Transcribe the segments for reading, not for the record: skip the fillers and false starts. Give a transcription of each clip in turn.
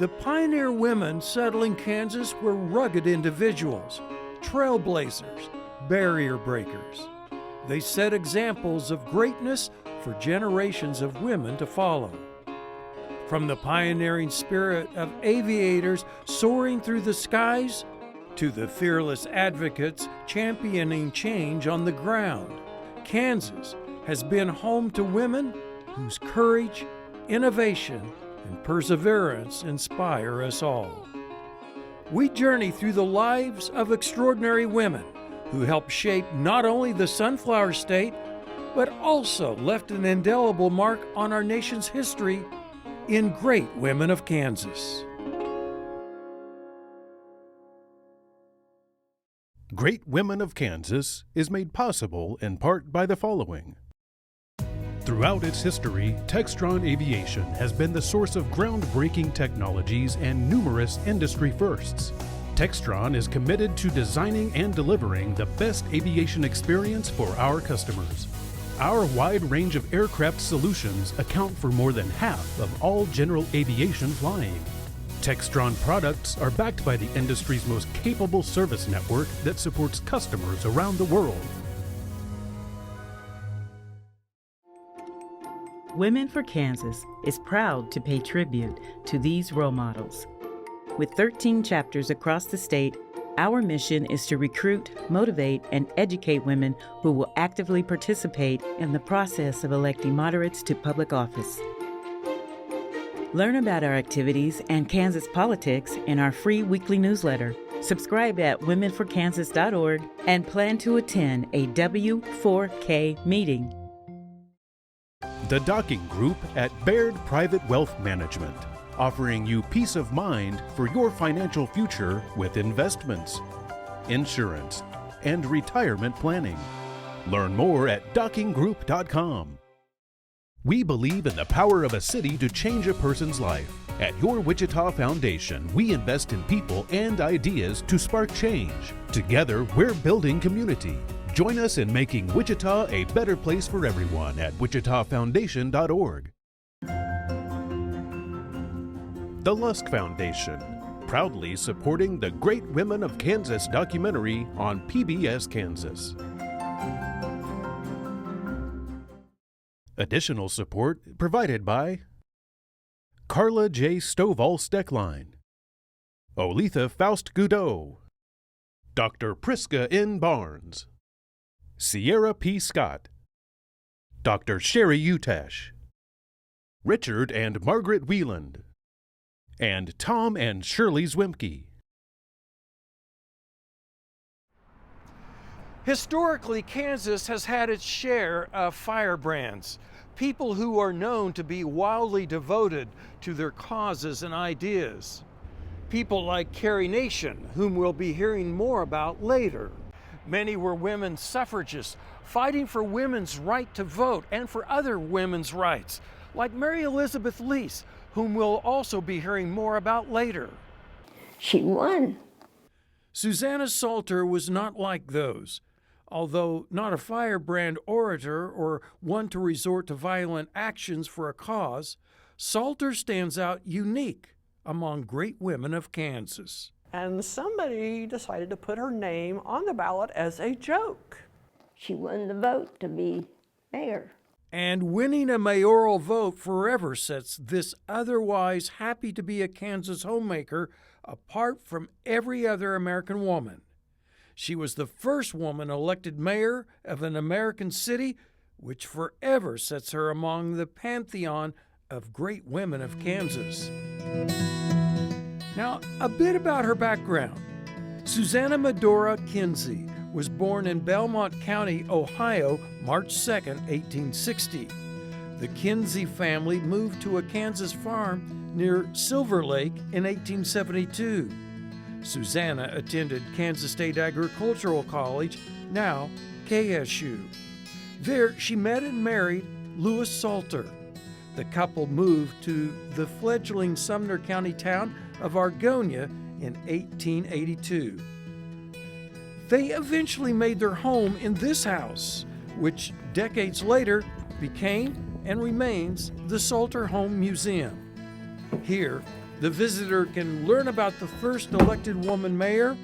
The pioneer women settling Kansas were rugged individuals, trailblazers, barrier breakers. They set examples of greatness for generations of women to follow. From the pioneering spirit of aviators soaring through the skies to the fearless advocates championing change on the ground, Kansas has been home to women whose courage, innovation, and perseverance inspire us all. We journey through the lives of extraordinary women who helped shape not only the Sunflower State, but also left an indelible mark on our nation's history in Great Women of Kansas. Great Women of Kansas is made possible in part by the following. Throughout its history, Textron Aviation has been the source of groundbreaking technologies and numerous industry firsts. Textron is committed to designing and delivering the best aviation experience for our customers. Our wide range of aircraft solutions account for more than half of all general aviation flying. Textron products are backed by the industry's most capable service network that supports customers around the world. Women for Kansas is proud to pay tribute to these role models. With 13 chapters across the state, our mission is to recruit, motivate, and educate women who will actively participate in the process of electing moderates to public office. Learn about our activities and Kansas politics in our free weekly newsletter. Subscribe at womenforkansas.org and plan to attend a W4K meeting. The Docking Group at Baird Private Wealth Management, offering you peace of mind for your financial future with investments, insurance, and retirement planning. Learn more at dockinggroup.com. We believe in the power of a city to change a person's life. At your Wichita Foundation, we invest in people and ideas to spark change. Together, we're building community. Join us in making Wichita a better place for everyone at wichitafoundation.org. The Lusk Foundation, proudly supporting the Great Women of Kansas documentary on PBS Kansas. Additional support provided by Carla J. Stovall Steckline, Olitha Faust Goudot, Dr. Priska N. Barnes, Sierra P. Scott, Dr. Sherry Utash, Richard and Margaret Wieland, and Tom and Shirley Zwimke. Historically, Kansas has had its share of firebrands, people who are known to be wildly devoted to their causes and ideas. People like Carrie Nation, whom we'll be hearing more about later. Many were women suffragists fighting for women's right to vote and for other women's rights, like Mary Elizabeth Lease, whom we'll also be hearing more about later. She won. Susanna Salter was not like those. Although not a firebrand orator or one to resort to violent actions for a cause, Salter stands out unique among great women of Kansas. And somebody decided to put her name on the ballot as a joke. She won the vote to be mayor. And winning a mayoral vote forever sets this otherwise happy to be a Kansas homemaker apart from every other American woman. She was the first woman elected mayor of an American city, which forever sets her among the pantheon of great women of Kansas. Now, a bit about her background. Susanna Medora Kinsey was born in Belmont County, Ohio, March 2, 1860. The Kinsey family moved to a Kansas farm near Silver Lake in 1872. Susanna attended Kansas State Agricultural College, now KSU. There, she met and married Louis Salter. The couple moved to the fledgling Sumner County town of Argonia in 1882. They eventually made their home in this house, which decades later became and remains the Salter Home Museum. Here, The visitor can learn about the first elected woman mayor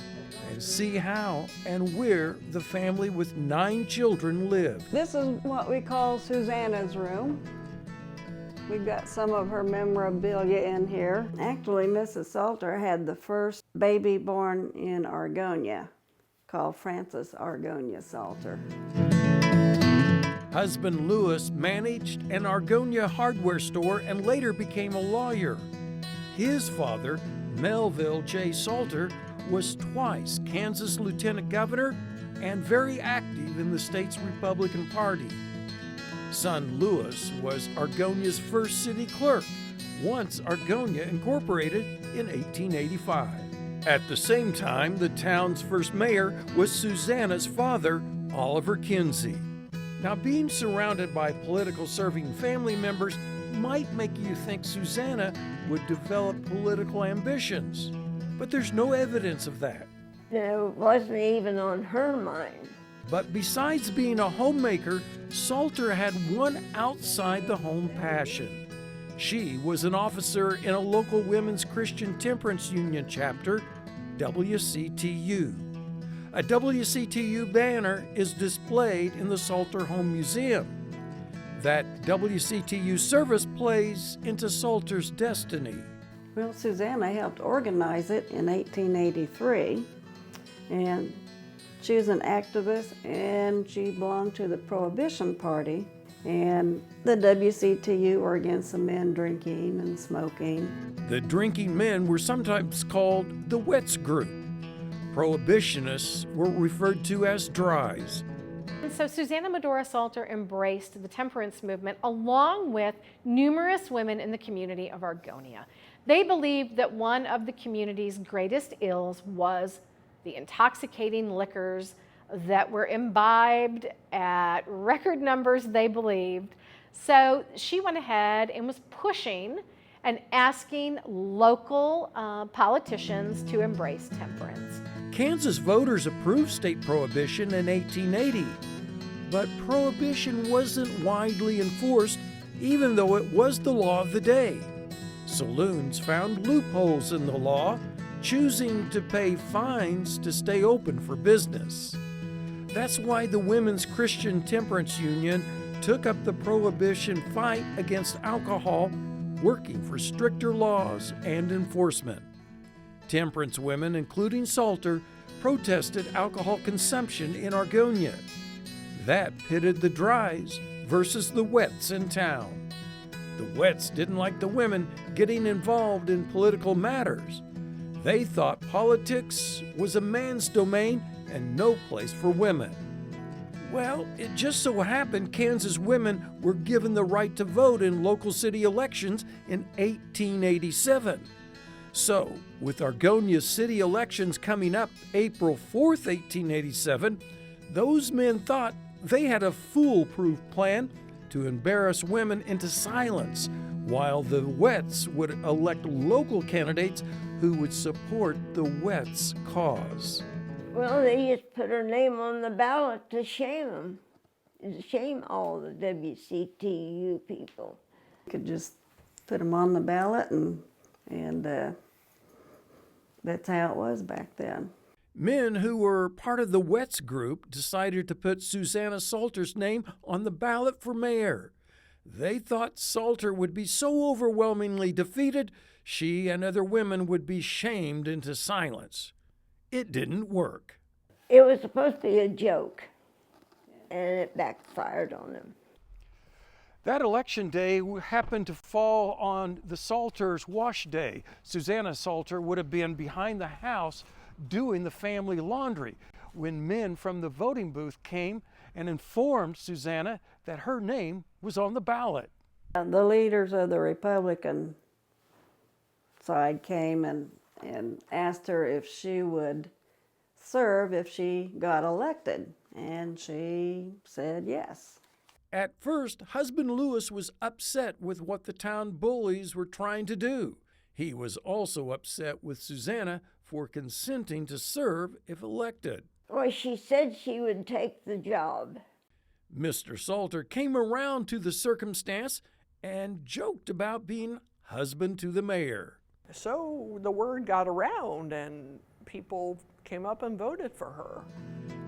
and see how and where the family with 9 children lived. This is what we call Susanna's room. We've got some of her memorabilia in here. Actually, Mrs. Salter had the first baby born in Argonia, called Francis Argonia Salter. Husband Lewis managed an Argonia hardware store and later became a lawyer. His father, Melville J. Salter, was twice Kansas lieutenant governor and very active in the state's Republican Party. Son Lewis was Argonia's first city clerk, once Argonia incorporated in 1885. At the same time, the town's first mayor was Susanna's father, Oliver Kinsey. Now, being surrounded by political serving family members might make you think Susanna would develop political ambitions, but there's no evidence of that. It wasn't even on her mind. But besides being a homemaker, Salter had one outside the home passion. She was an officer in a local women's Christian temperance union chapter, WCTU. A WCTU banner is displayed in the Salter Home Museum. That WCTU service plays into Salter's destiny. Well, Susanna helped organize it in 1883, and she was an activist, and she belonged to the Prohibition Party, and the WCTU were against the men drinking and smoking. The drinking men were sometimes called the Wets Group. Prohibitionists were referred to as Dries. And so Susanna Medora Salter embraced the temperance movement along with numerous women in the community of Argonia. They believed that one of the community's greatest ills was the intoxicating liquors that were imbibed at record numbers, they believed. So she went ahead and was pushing and asking local politicians to embrace temperance. Kansas voters approved state prohibition in 1880, but prohibition wasn't widely enforced, even though it was the law of the day. Saloons found loopholes in the law, choosing to pay fines to stay open for business. That's why the Women's Christian Temperance Union took up the prohibition fight against alcohol, working for stricter laws and enforcement. Temperance women, including Salter, protested alcohol consumption in Argonia. That pitted the Dries versus the Wets in town. The Wets didn't like the women getting involved in political matters. They thought politics was a man's domain and no place for women. Well, it just so happened Kansas women were given the right to vote in local city elections in 1887. So, with Argonia's city elections coming up April 4th, 1887, those men thought they had a foolproof plan to embarrass women into silence, while the Wets would elect local candidates who would support the Wets' cause. Well, they just put her name on the ballot to shame them, to shame all the WCTU people. You could just put them on the ballot, and that's how it was back then. Men who were part of the Wets group decided to put Susanna Salter's name on the ballot for mayor. They thought Salter would be so overwhelmingly defeated, she and other women would be shamed into silence. It didn't work. It was supposed to be a joke, and it backfired on them. That election day happened to fall on the Salters' wash day. Susanna Salter would have been behind the house doing the family laundry when men from the voting booth came and informed Susanna that her name was on the ballot. The leaders of the Republican side came and asked her if she would serve if she got elected, and she said yes. At first, husband Lewis was upset with what the town bullies were trying to do. He was also upset with Susanna for consenting to serve if elected. Well, she said she would take the job. Mr. Salter came around to the circumstance and joked about being husband to the mayor. So the word got around and people came up and voted for her.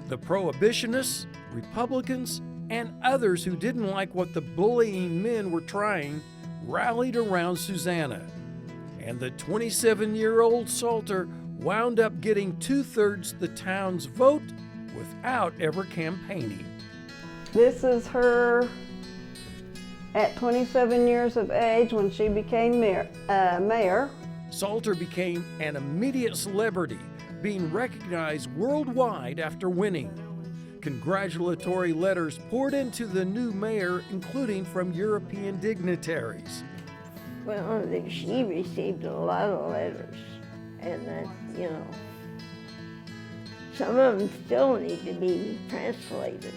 The prohibitionists, Republicans, and others who didn't like what the bullying men were trying rallied around Susanna. And the 27-year-old Salter wound up getting 2/3 the town's vote without ever campaigning. This is her at 27 years of age when she became mayor. Salter became an immediate celebrity, being recognized worldwide after winning. Congratulatory letters poured into the new mayor, including from European dignitaries. Well, she received a lot of letters, and that, some of them still need to be translated.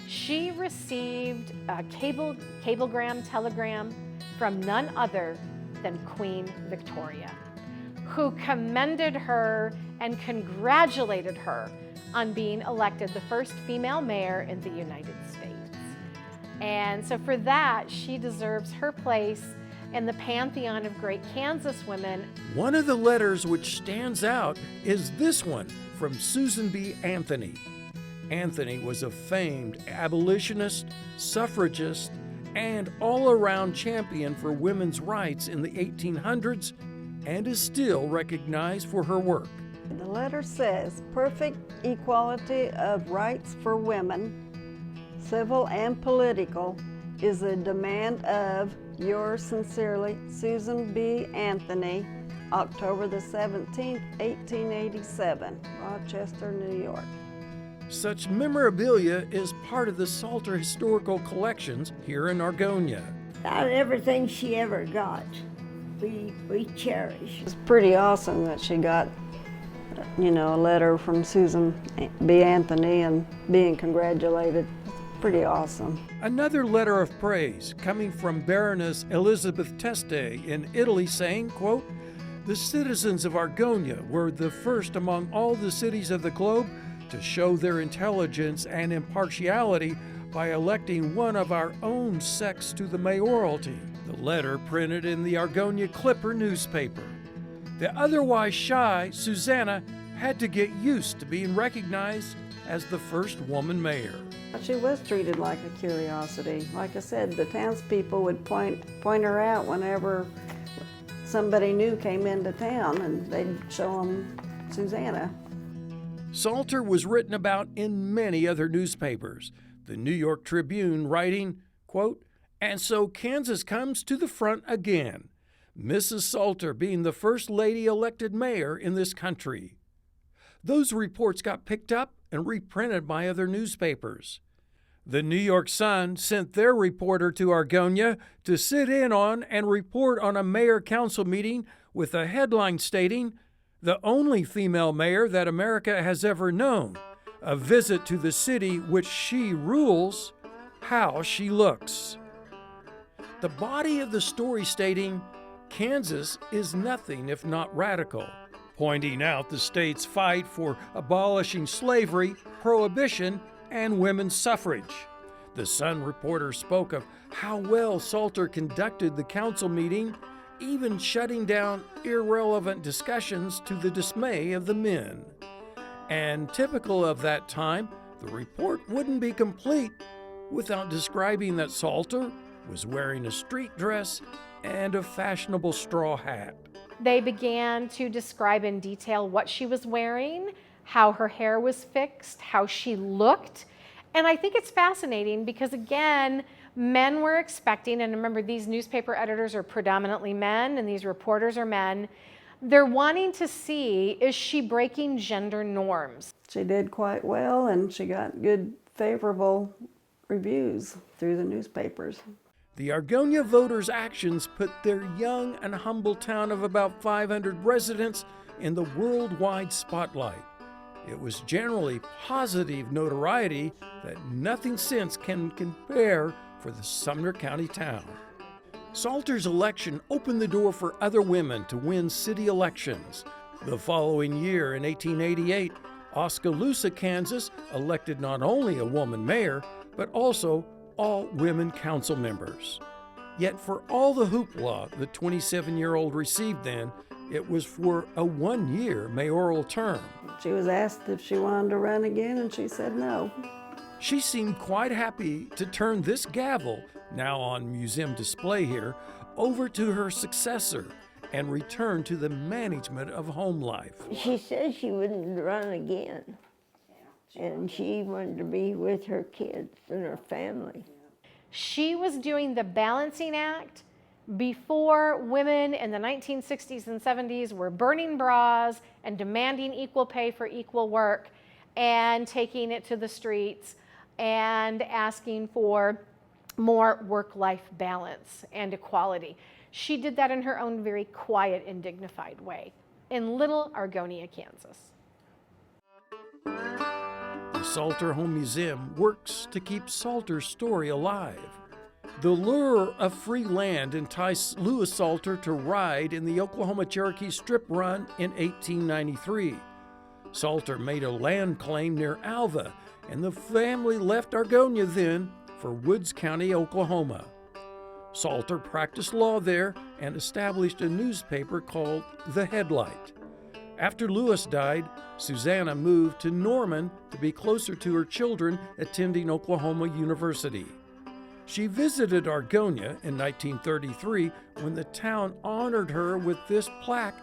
She received a telegram from none other than Queen Victoria, who commended her and congratulated her on being elected the first female mayor in the United States. And so for that, she deserves her place in the pantheon of great Kansas women. One of the letters which stands out is this one from Susan B. Anthony. Anthony was a famed abolitionist, suffragist, and all-around champion for women's rights in the 1800s and is still recognized for her work. The letter says, perfect equality of rights for women, civil and political, is a demand of yours sincerely, Susan B. Anthony, October the 17th, 1887, Rochester, New York. Such memorabilia is part of the Salter Historical Collections here in Argonia. About everything she ever got, we cherish. It's pretty awesome that she got, a letter from Susan B. Anthony and being congratulated. It's pretty awesome. Another letter of praise coming from Baroness Elizabeth Teste in Italy saying, quote, "The citizens of Argonia were the first among all the cities of the globe to show their intelligence and impartiality by electing one of our own sex to the mayoralty." The letter printed in the Argonia Clipper newspaper. The otherwise shy Susanna had to get used to being recognized as the first woman mayor. She was treated like a curiosity. Like I said, the townspeople would point her out whenever somebody new came into town, and they'd show them Susanna. Salter was written about in many other newspapers. The New York Tribune writing, quote, "And so Kansas comes to the front again, Mrs. Salter being the first lady elected mayor in this country." Those reports got picked up and reprinted by other newspapers. The New York Sun sent their reporter to Argonia to sit in on and report on a mayor-council meeting with a headline stating, "The only female mayor that America has ever known, a visit to the city which she rules, how she looks." The body of the story stating, Kansas is nothing if not radical, pointing out the state's fight for abolishing slavery, prohibition, and women's suffrage. The Sun reporter spoke of how well Salter conducted the council meeting, even shutting down irrelevant discussions to the dismay of the men. And typical of that time, the report wouldn't be complete without describing that Salter was wearing a street dress and a fashionable straw hat. They began to describe in detail what she was wearing, how her hair was fixed, how she looked. And I think it's fascinating because, again, men were expecting, and remember, these newspaper editors are predominantly men and these reporters are men. They're wanting to see, is she breaking gender norms? She did quite well, and she got good, favorable reviews through the newspapers. The Argonia voters' actions put their young and humble town of about 500 residents in the worldwide spotlight. It was generally positive notoriety that nothing since can compare for the Sumner County town. Salter's election opened the door for other women to win city elections. The following year, in 1888, Oskaloosa, Kansas, elected not only a woman mayor, but also all women council members. Yet for all the hoopla the 27-year-old received then, it was for a one-year mayoral term. She was asked if she wanted to run again, and she said no. She seemed quite happy to turn this gavel, now on museum display here, over to her successor and return to the management of home life. She said she wouldn't run again. And she wanted to be with her kids and her family. She was doing the balancing act before women in the 1960s and 70s were burning bras and demanding equal pay for equal work and taking it to the streets and asking for more work-life balance and equality. She did that in her own very quiet and dignified way in Little Argonia, Kansas. The Salter Home Museum works to keep Salter's story alive. The lure of free land enticed Louis Salter to ride in the Oklahoma-Cherokee Strip Run in 1893. Salter made a land claim near Alva, and the family left Argonia then for Woods County, Oklahoma. Salter practiced law there and established a newspaper called The Headlight. After Louis died, Susanna moved to Norman to be closer to her children attending Oklahoma University. She visited Argonia in 1933 when the town honored her with this plaque,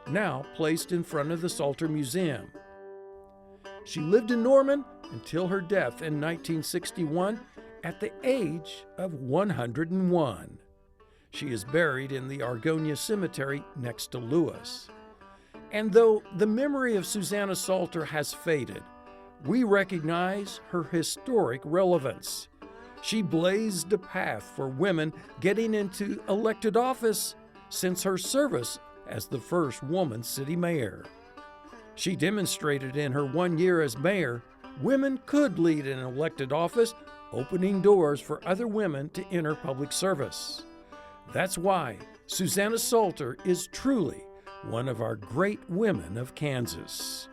now placed in front of the Salter Museum. She lived in Norman until her death in 1961 at the age of 101. She is buried in the Argonia Cemetery next to Louis. And though the memory of Susanna Salter has faded, we recognize her historic relevance. She blazed a path for women getting into elected office since her service as the first woman city mayor. She demonstrated in her 1 year as mayor, women could lead an elected office, opening doors for other women to enter public service. That's why Susanna Salter is truly one of our great women of Kansas.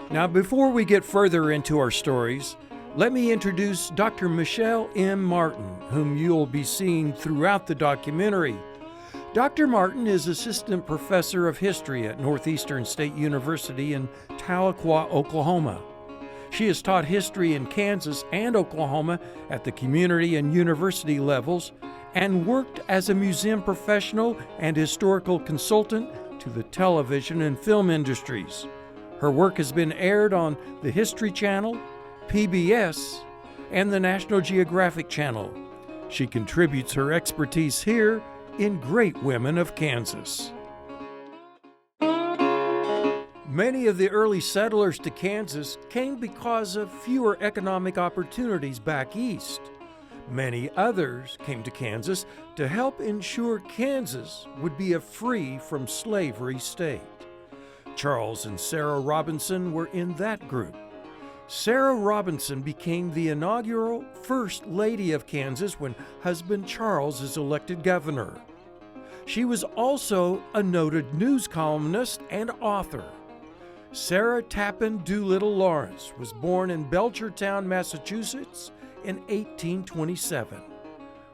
Now, before we get further into our stories, let me introduce Dr. Michelle M. Martin, whom you'll be seeing throughout the documentary. Dr. Martin is Assistant Professor of History at Northeastern State University in Tahlequah, Oklahoma. She has taught history in Kansas and Oklahoma at the community and university levels and worked as a museum professional and historical consultant to the television and film industries. Her work has been aired on the History Channel, PBS, and the National Geographic Channel. She contributes her expertise here in Great Women of Kansas. Many of the early settlers to Kansas came because of fewer economic opportunities back east. Many others came to Kansas to help ensure Kansas would be a free from slavery state. Charles and Sarah Robinson were in that group. Sarah Robinson became the inaugural First Lady of Kansas when husband Charles is elected governor. She was also a noted news columnist and author. Sarah Tappan Doolittle Lawrence was born in Belchertown, Massachusetts in 1827.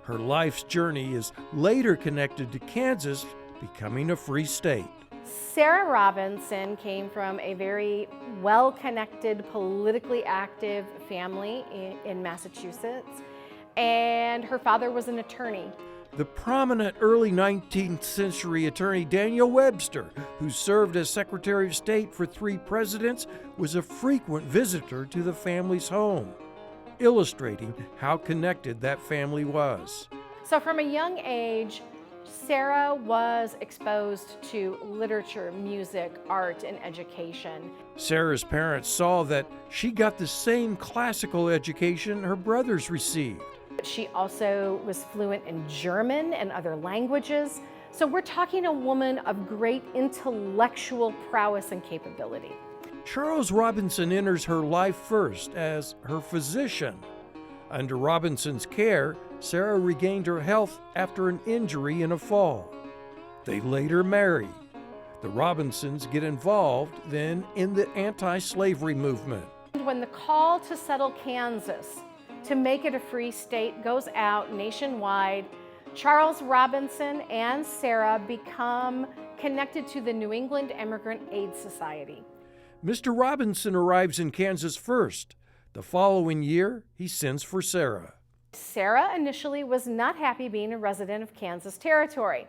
Her life's journey is later connected to Kansas becoming a free state. Sarah Robinson came from a very well-connected, politically active family in Massachusetts, and her father was an attorney. The prominent early 19th century attorney Daniel Webster, who served as Secretary of State for 3 presidents, was a frequent visitor to the family's home, illustrating how connected that family was. So from a young age, Sarah was exposed to literature, music, art, and education. Sarah's parents saw that she got the same classical education her brothers received. She also was fluent in German and other languages. So we're talking a woman of great intellectual prowess and capability. Charles Robinson enters her life first as her physician. Under Robinson's care, Sarah regained her health after an injury in a fall. They later married. The Robinsons get involved then in the anti-slavery movement. When the call to settle Kansas to make it a free state goes out nationwide. Charles Robinson and Sarah become connected to the New England Immigrant Aid Society. Mr. Robinson arrives in Kansas first. The following year, he sends for Sarah. Sarah initially was not happy being a resident of Kansas Territory.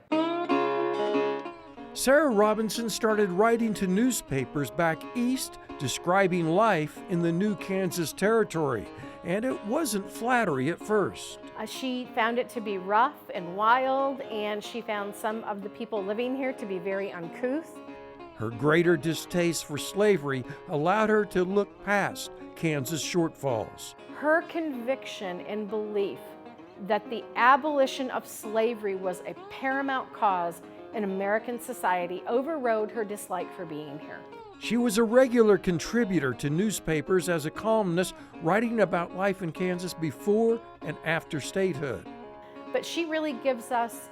Sarah Robinson started writing to newspapers back east describing life in the new Kansas Territory, and it wasn't flattery at first. She found it to be rough and wild, and she found some of the people living here to be very uncouth. Her greater distaste for slavery allowed her to look past Kansas shortfalls. Her conviction and belief that the abolition of slavery was a paramount cause in American society overrode her dislike for being here. She was a regular contributor to newspapers as a columnist, writing about life in Kansas before and after statehood. But she really gives us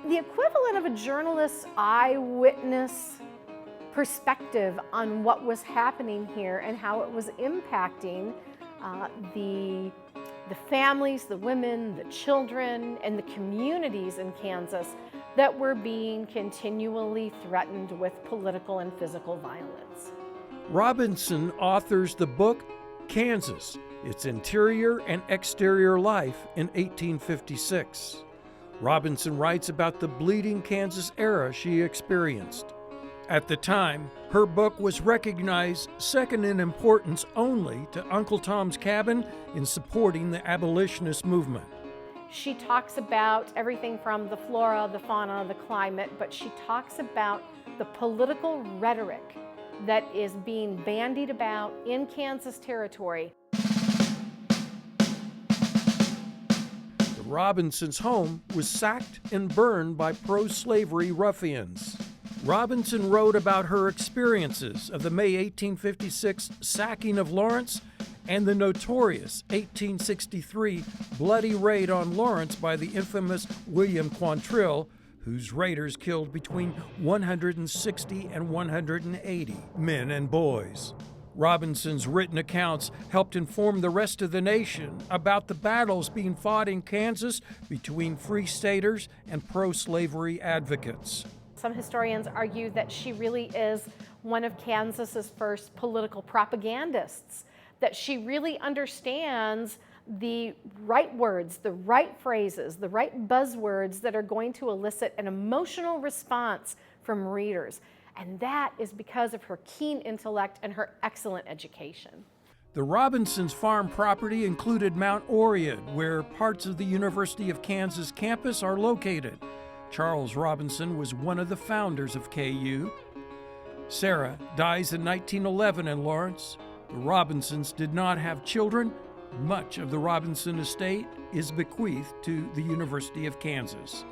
the equivalent of a journalist's eyewitness perspective on what was happening here and how it was impacting the families, the women, the children, and the communities in Kansas that were being continually threatened with political and physical violence. Robinson authors the book Kansas, Its Interior and Exterior Life in 1856. Robinson writes about the bleeding Kansas era she experienced. At the time, her book was recognized second in importance only to Uncle Tom's Cabin in supporting the abolitionist movement. She talks about everything from the flora, the fauna, the climate, but she talks about the political rhetoric that is being bandied about in Kansas Territory. The Robinsons' home was sacked and burned by pro-slavery ruffians. Robinson wrote about her experiences of the May 1856 sacking of Lawrence and the notorious 1863 bloody raid on Lawrence by the infamous William Quantrill, whose raiders killed between 160 and 180 men and boys. Robinson's written accounts helped inform the rest of the nation about the battles being fought in Kansas between free staters and pro-slavery advocates. Some historians argue that she really is one of Kansas's first political propagandists, that she really understands the right words, the right phrases, the right buzzwords that are going to elicit an emotional response from readers. And that is because of her keen intellect and her excellent education. The Robinsons' farm property included Mount Oread, where parts of the University of Kansas campus are located. Charles Robinson was one of the founders of KU. Sarah dies in 1911 in Lawrence. The Robinsons did not have children. Much of the Robinson estate is bequeathed to the University of Kansas.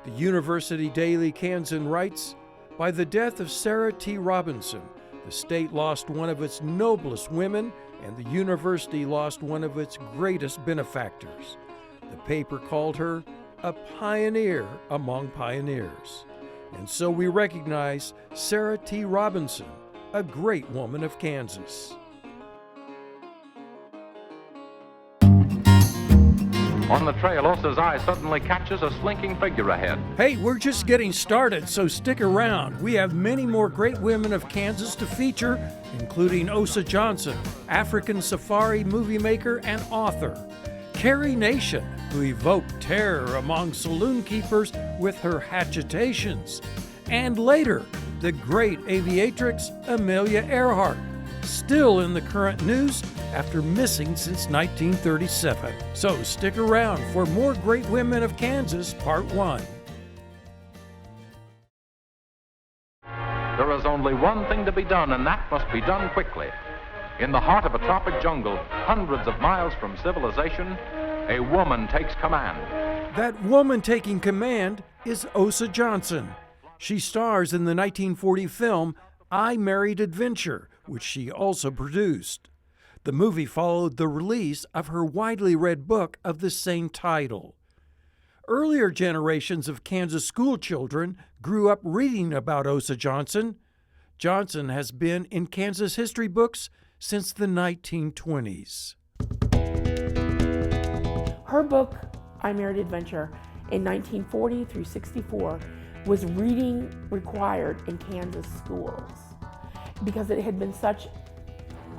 The University Daily Kansan writes, "By the death of Sarah T. Robinson, the state lost one of its noblest women, and the university lost one of its greatest benefactors. The paper called her a pioneer among pioneers. And so we recognize Sarah T. Robinson, a great woman of Kansas." On the trail, Osa's eye suddenly catches a slinking figure ahead. Hey, we're just getting started, so stick around. We have many more great women of Kansas to feature, including Osa Johnson, African safari movie maker and author; Carrie Nation, who evoked terror among saloon keepers with her hatchetations; and later, the great aviatrix Amelia Earhart, still in the current news after missing since 1937. So stick around for more Great Women of Kansas, Part 1. There is only one thing to be done, and that must be done quickly. In the heart of a tropic jungle, hundreds of miles from civilization, a woman takes command. That woman taking command is Osa Johnson. She stars in the 1940 film I Married Adventure, which she also produced. The movie followed the release of her widely read book of the same title. Earlier generations of Kansas school children grew up reading about Osa Johnson. Johnson has been in Kansas history books since the 1920s. Her book, I Married Adventure, in 1940 through 64, was reading required in Kansas schools because it had been such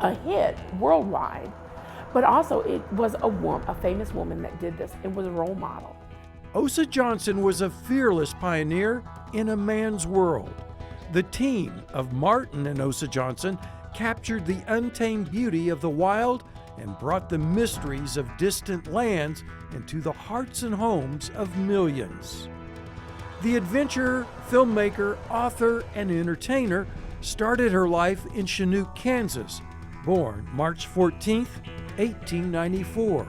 a hit worldwide. But also it was a famous woman that did this. It was a role model. Osa Johnson was a fearless pioneer in a man's world. The team of Martin and Osa Johnson captured the untamed beauty of the wild and brought the mysteries of distant lands into the hearts and homes of millions. The adventurer, filmmaker, author, and entertainer started her life in Chanute, Kansas, born March 14, 1894.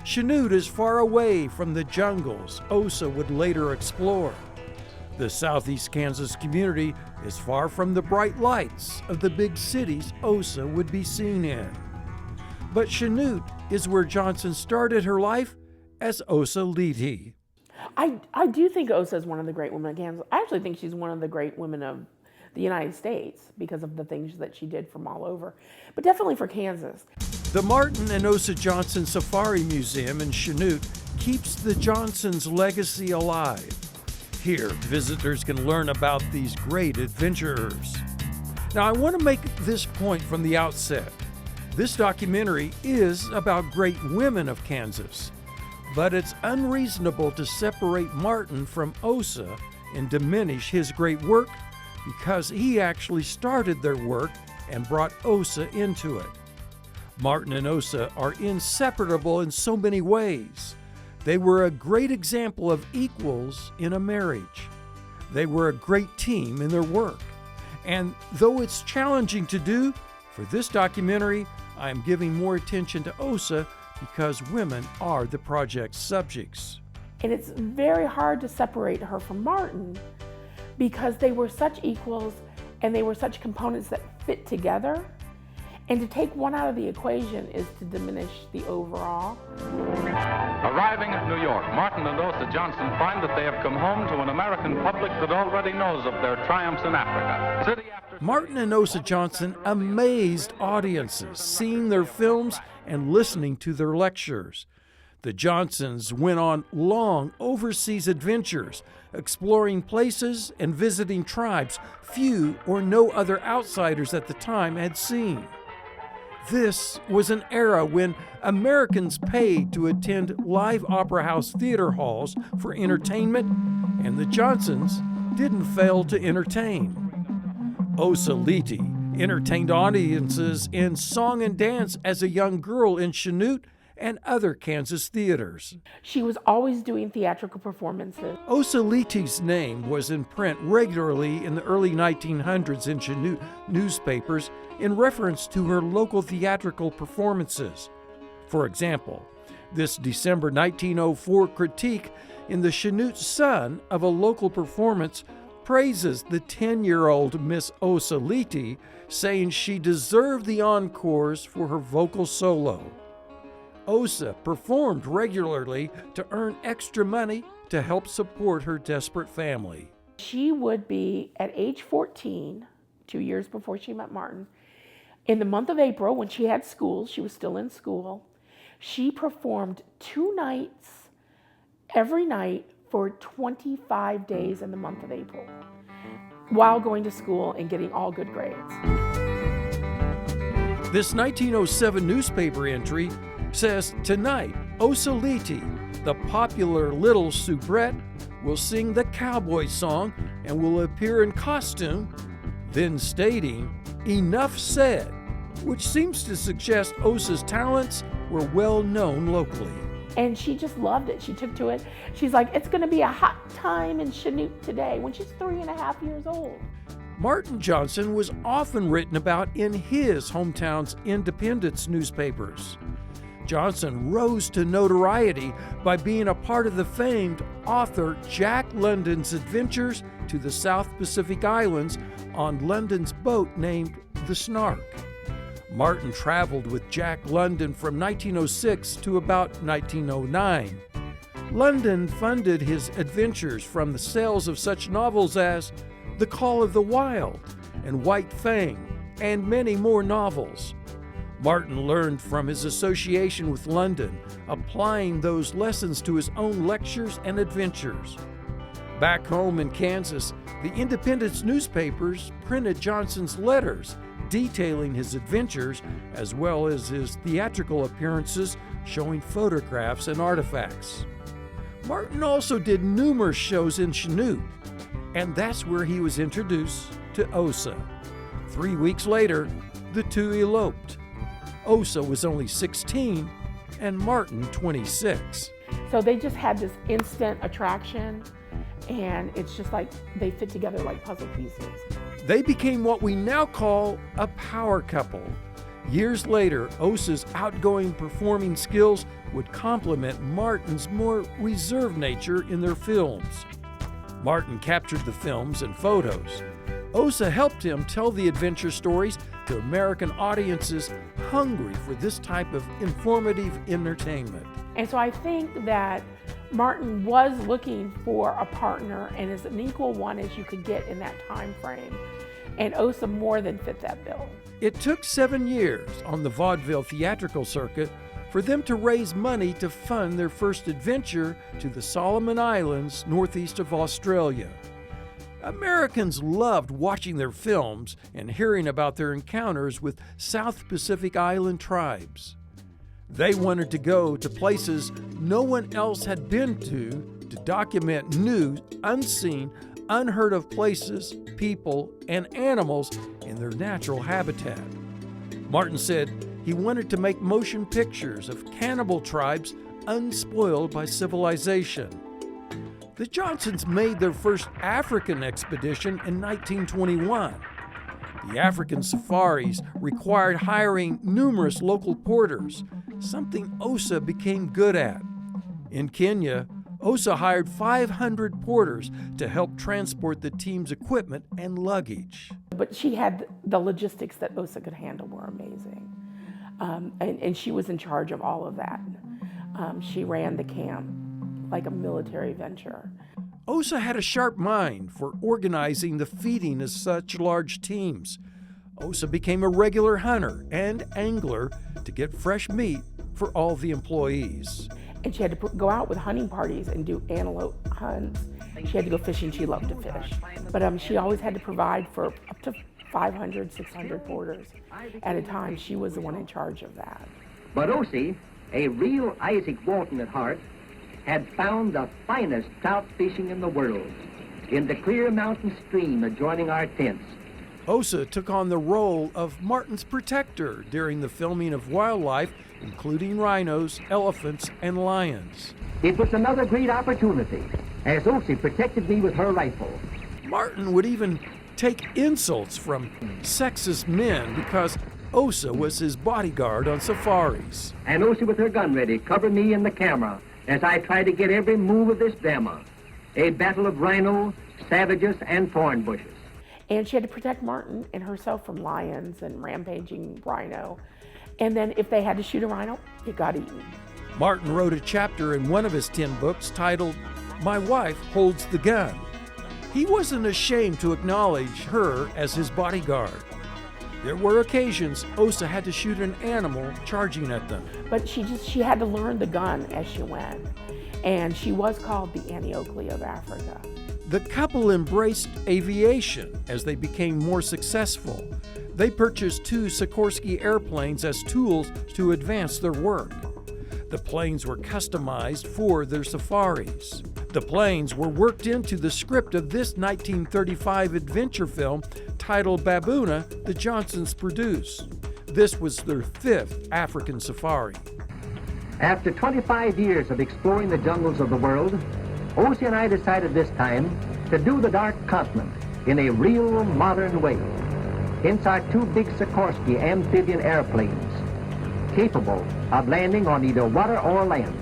Chanute is far away from the jungles Osa would later explore. The southeast Kansas community is far from the bright lights of the big cities Osa would be seen in. But Chanute is where Johnson started her life as Osa Leety. I do think Osa is one of the great women of Kansas. I actually think she's one of the great women of the United States because of the things that she did from all over, but definitely for Kansas. The Martin and Osa Johnson Safari Museum in Chanute keeps the Johnsons' legacy alive. Here, visitors can learn about these great adventurers. Now, I want to make this point from the outset. This documentary is about great women of Kansas, but it's unreasonable to separate Martin from Osa and diminish his great work because he actually started their work and brought Osa into it. Martin and Osa are inseparable in so many ways. They were a great example of equals in a marriage. They were a great team in their work. And though it's challenging to do, for this documentary, I am giving more attention to Osa because women are the project's subjects. And it's very hard to separate her from Martin because they were such equals and they were such components that fit together. And to take one out of the equation is to diminish the overall. Arriving at New York, Martin and Osa Johnson find that they have come home to an American public that already knows of their triumphs in Africa. City after city. Martin and Osa Johnson amazed audiences, seeing their films and listening to their lectures. The Johnsons went on long overseas adventures, exploring places and visiting tribes few or no other outsiders at the time had seen. This was an era when Americans paid to attend live opera house theater halls for entertainment, and the Johnsons didn't fail to entertain. Osa Leety entertained audiences in song and dance as a young girl in Chanute and other Kansas theaters. She was always doing theatrical performances. Osa Leety's name was in print regularly in the early 1900s in Chanute newspapers in reference to her local theatrical performances. For example, this December 1904 critique in the Chanute Sun of a local performance praises the 10-year-old Miss Osa Leety, saying she deserved the encores for her vocal solo. Osa performed regularly to earn extra money to help support her desperate family. She would be at age 14, 2 years before she met Martin. In the month of April, when she had school, she was still in school, she performed 2 nights every night for 25 days in the month of April while going to school and getting all good grades. This 1907 newspaper entry says, tonight, Osa Leety, the popular little soubrette, will sing the cowboy song and will appear in costume, then stating, enough said, which seems to suggest Osa's talents were well known locally. And she just loved it. She took to it. She's like, it's going to be a hot time in Chanute today when she's 3.5 years old. Martin Johnson was often written about in his hometown's independence newspapers. Johnson rose to notoriety by being a part of the famed author Jack London's adventures to the South Pacific Islands on London's boat named the Snark. Martin traveled with Jack London from 1906 to about 1909. London funded his adventures from the sales of such novels as The Call of the Wild and White Fang, and many more novels. Martin learned from his association with London, applying those lessons to his own lectures and adventures. Back home in Kansas, the Independence newspapers printed Johnson's letters detailing his adventures as well as his theatrical appearances showing photographs and artifacts. Martin also did numerous shows in Chanute, and that's where he was introduced to Osa. 3 weeks later, the two eloped. Osa was only 16 and Martin 26. So they just had this instant attraction, and it's just like they fit together like puzzle pieces. They became what we now call a power couple. Years later, Osa's outgoing performing skills would complement Martin's more reserved nature in their films. Martin captured the films and photos. Osa helped him tell the adventure stories to American audiences hungry for this type of informative entertainment. And so I think that Martin was looking for a partner and as an equal one as you could get in that time frame. And Osa more than fit that bill. It took 7 years on the vaudeville theatrical circuit for them to raise money to fund their first adventure to the Solomon Islands northeast of Australia. Americans loved watching their films and hearing about their encounters with South Pacific Island tribes. They wanted to go to places no one else had been to document new, unseen, unheard of places, people, and animals in their natural habitat. Martin said he wanted to make motion pictures of cannibal tribes unspoiled by civilization. The Johnsons made their first African expedition in 1921. The African safaris required hiring numerous local porters, something Osa became good at. In Kenya, Osa hired 500 porters to help transport the team's equipment and luggage. But she had the logistics that Osa could handle were amazing. And she was in charge of all of that. She ran the camp like a military venture. Osa had a sharp mind for organizing the feeding of such large teams. Osa became a regular hunter and angler to get fresh meat for all the employees. And she had to go out with hunting parties and do antelope hunts. She had to go fishing. She loved to fish. But she always had to provide for up to 500, 600 porters at a time. She was the one in charge of that. But Osie, a real Isaac Walton at heart, had found the finest trout fishing in the world in the clear mountain stream adjoining our tents. Osa took on the role of Martin's protector during the filming of wildlife, including rhinos, elephants, and lions. It was another great opportunity, as Osie protected me with her rifle. Martin would even take insults from sexist men because Osa was his bodyguard on safaris. And Osie with her gun ready covered me and the camera as I tried to get every move of this drama, a battle of rhino, savages, and thorn bushes. And she had to protect Martin and herself from lions and rampaging rhino. And then if they had to shoot a rhino, it got eaten. Martin wrote a chapter in one of his 10 books titled, "My Wife Holds the Gun." He wasn't ashamed to acknowledge her as his bodyguard. There were occasions Osa had to shoot an animal charging at them. But she had to learn the gun as she went. And she was called the Annie Oakley of Africa. The couple embraced aviation as they became more successful. They purchased 2 Sikorsky airplanes as tools to advance their work. The planes were customized for their safaris. The planes were worked into the script of this 1935 adventure film titled Baboona the Johnsons produced. This was their 5th African safari. After 25 years of exploring the jungles of the world, Osie and I decided this time to do the Dark Continent in a real modern way. Hence our 2 big Sikorsky amphibian airplanes, capable of landing on either water or land.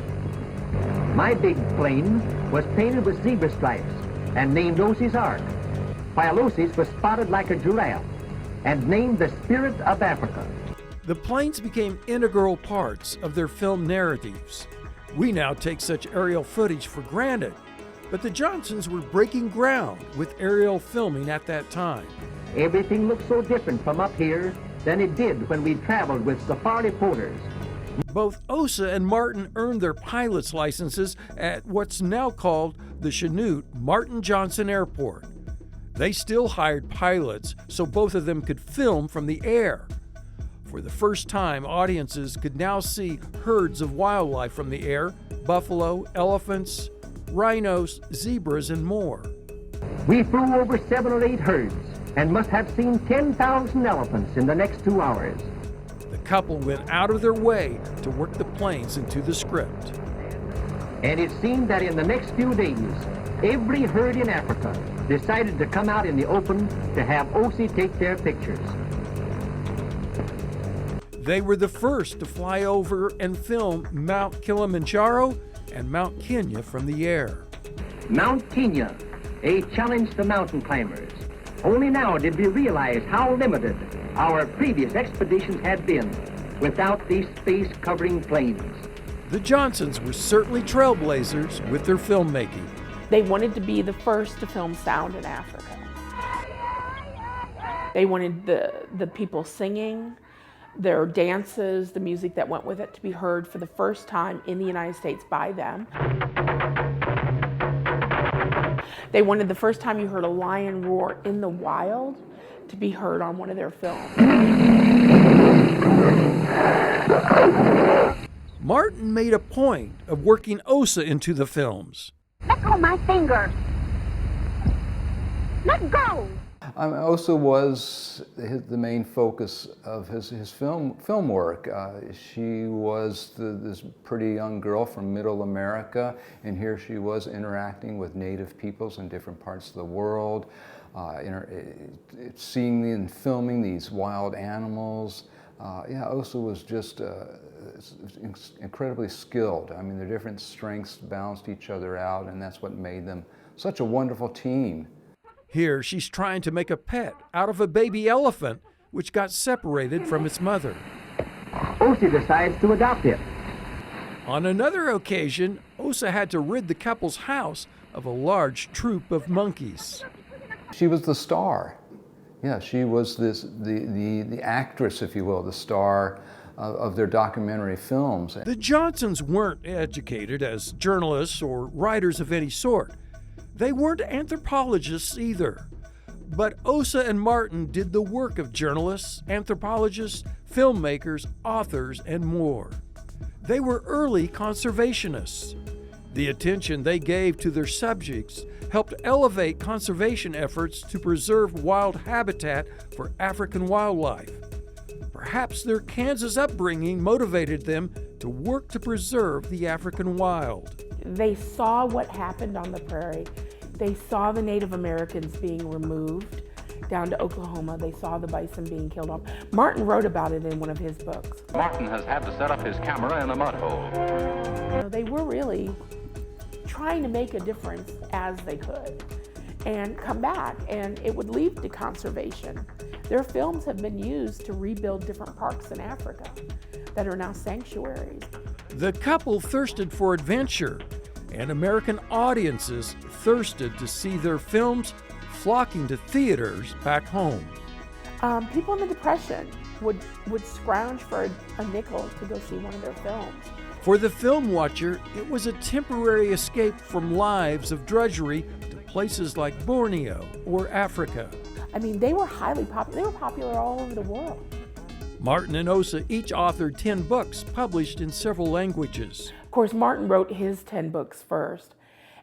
My big plane was painted with zebra stripes and named Osie's Ark, while Osie's was spotted like a giraffe and named the Spirit of Africa. The planes became integral parts of their film narratives. We now take such aerial footage for granted, but the Johnsons were breaking ground with aerial filming at that time. Everything looked so different from up here than it did when we traveled with safari porters. Both Osa and Martin earned their pilot's licenses at what's now called the Chanute Martin Johnson Airport. They still hired pilots so both of them could film from the air. For the first time, audiences could now see herds of wildlife from the air: buffalo, elephants, rhinos, zebras, and more. We flew over 7 or 8 herds and must have seen 10,000 elephants in the next 2 hours. The couple went out of their way to work the planes into the script. And it seemed that in the next few days, every herd in Africa decided to come out in the open to have Osie take their pictures. They were the first to fly over and film Mount Kilimanjaro and Mount Kenya from the air. Mount Kenya, a challenge to mountain climbers. Only now did we realize how limited our previous expeditions had been without these space-covering planes. The Johnsons were certainly trailblazers with their filmmaking. They wanted to be the first to film sound in Africa. They wanted the people singing, their dances, the music that went with it to be heard for the first time in the United States by them. They wanted the first time you heard a lion roar in the wild to be heard on one of their films. Martin made a point of working Osa into the films. Let go my finger. Let go. Osa was the main focus of his film work. She was this pretty young girl from Middle America, and here she was interacting with native peoples in different parts of the world, seeing and filming these wild animals. Osa was just incredibly skilled. I mean, their different strengths balanced each other out, and that's what made them such a wonderful team. Here, she's trying to make a pet out of a baby elephant, which got separated from its mother. Osie decides to adopt it. On another occasion, Osa had to rid the couple's house of a large troop of monkeys. She was the star. Yeah, she was the actress, if you will, the star of their documentary films. The Johnsons weren't educated as journalists or writers of any sort. They weren't anthropologists either. But Osa and Martin did the work of journalists, anthropologists, filmmakers, authors, and more. They were early conservationists. The attention they gave to their subjects helped elevate conservation efforts to preserve wild habitat for African wildlife. Perhaps their Kansas upbringing motivated them to work to preserve the African wild. They saw what happened on the prairie. They saw the Native Americans being removed down to Oklahoma. They saw the bison being killed off. Martin wrote about it in one of his books. Martin has had to set up his camera in a mud hole. They were really trying to make a difference as they could and come back, and it would lead to conservation. Their films have been used to rebuild different parks in Africa that are now sanctuaries. The couple thirsted for adventure, and American audiences thirsted to see their films flocking to theaters back home. People in the Depression would scrounge for a nickel to go see one of their films. For the film watcher, it was a temporary escape from lives of drudgery to places like Borneo or Africa. I mean, they were highly popular. They were popular all over the world. Martin and Osa each authored 10 books published in several languages. Of course, Martin wrote his 10 books first,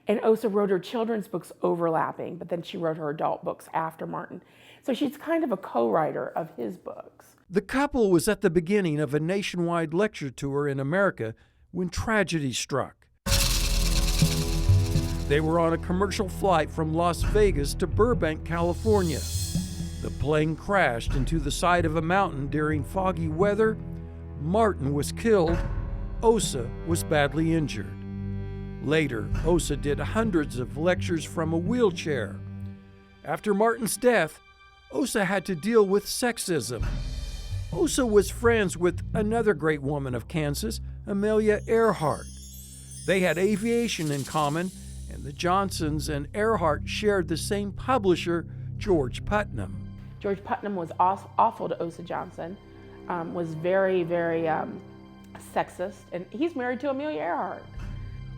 and Osa wrote her children's books overlapping, but then she wrote her adult books after Martin. So she's kind of a co-writer of his books. The couple was at the beginning of a nationwide lecture tour in America when tragedy struck. They were on a commercial flight from Las Vegas to Burbank, California. The plane crashed into the side of a mountain during foggy weather. Martin was killed. Osa was badly injured. Later, Osa did hundreds of lectures from a wheelchair. After Martin's death, Osa had to deal with sexism. Osa was friends with another great woman of Kansas, Amelia Earhart. They had aviation in common, and the Johnsons and Earhart shared the same publisher, George Putnam. George Putnam was awful to Osa Johnson, was very, very sexist, and he's married to Amelia Earhart.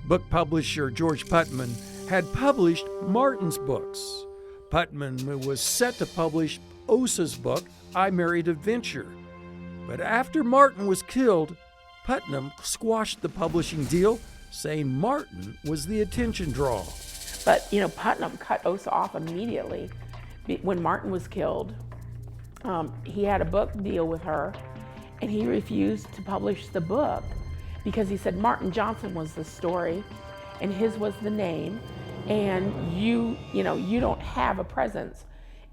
Book publisher George Putnam had published Martin's books. Putnam was set to publish Osa's book, I Married Adventure. But after Martin was killed, Putnam squashed the publishing deal, saying Martin was the attention draw. But, you know, Putnam cut Osa off immediately. When Martin was killed, he had a book deal with her, and he refused to publish the book because he said Martin Johnson was the story, and his was the name, and you don't have a presence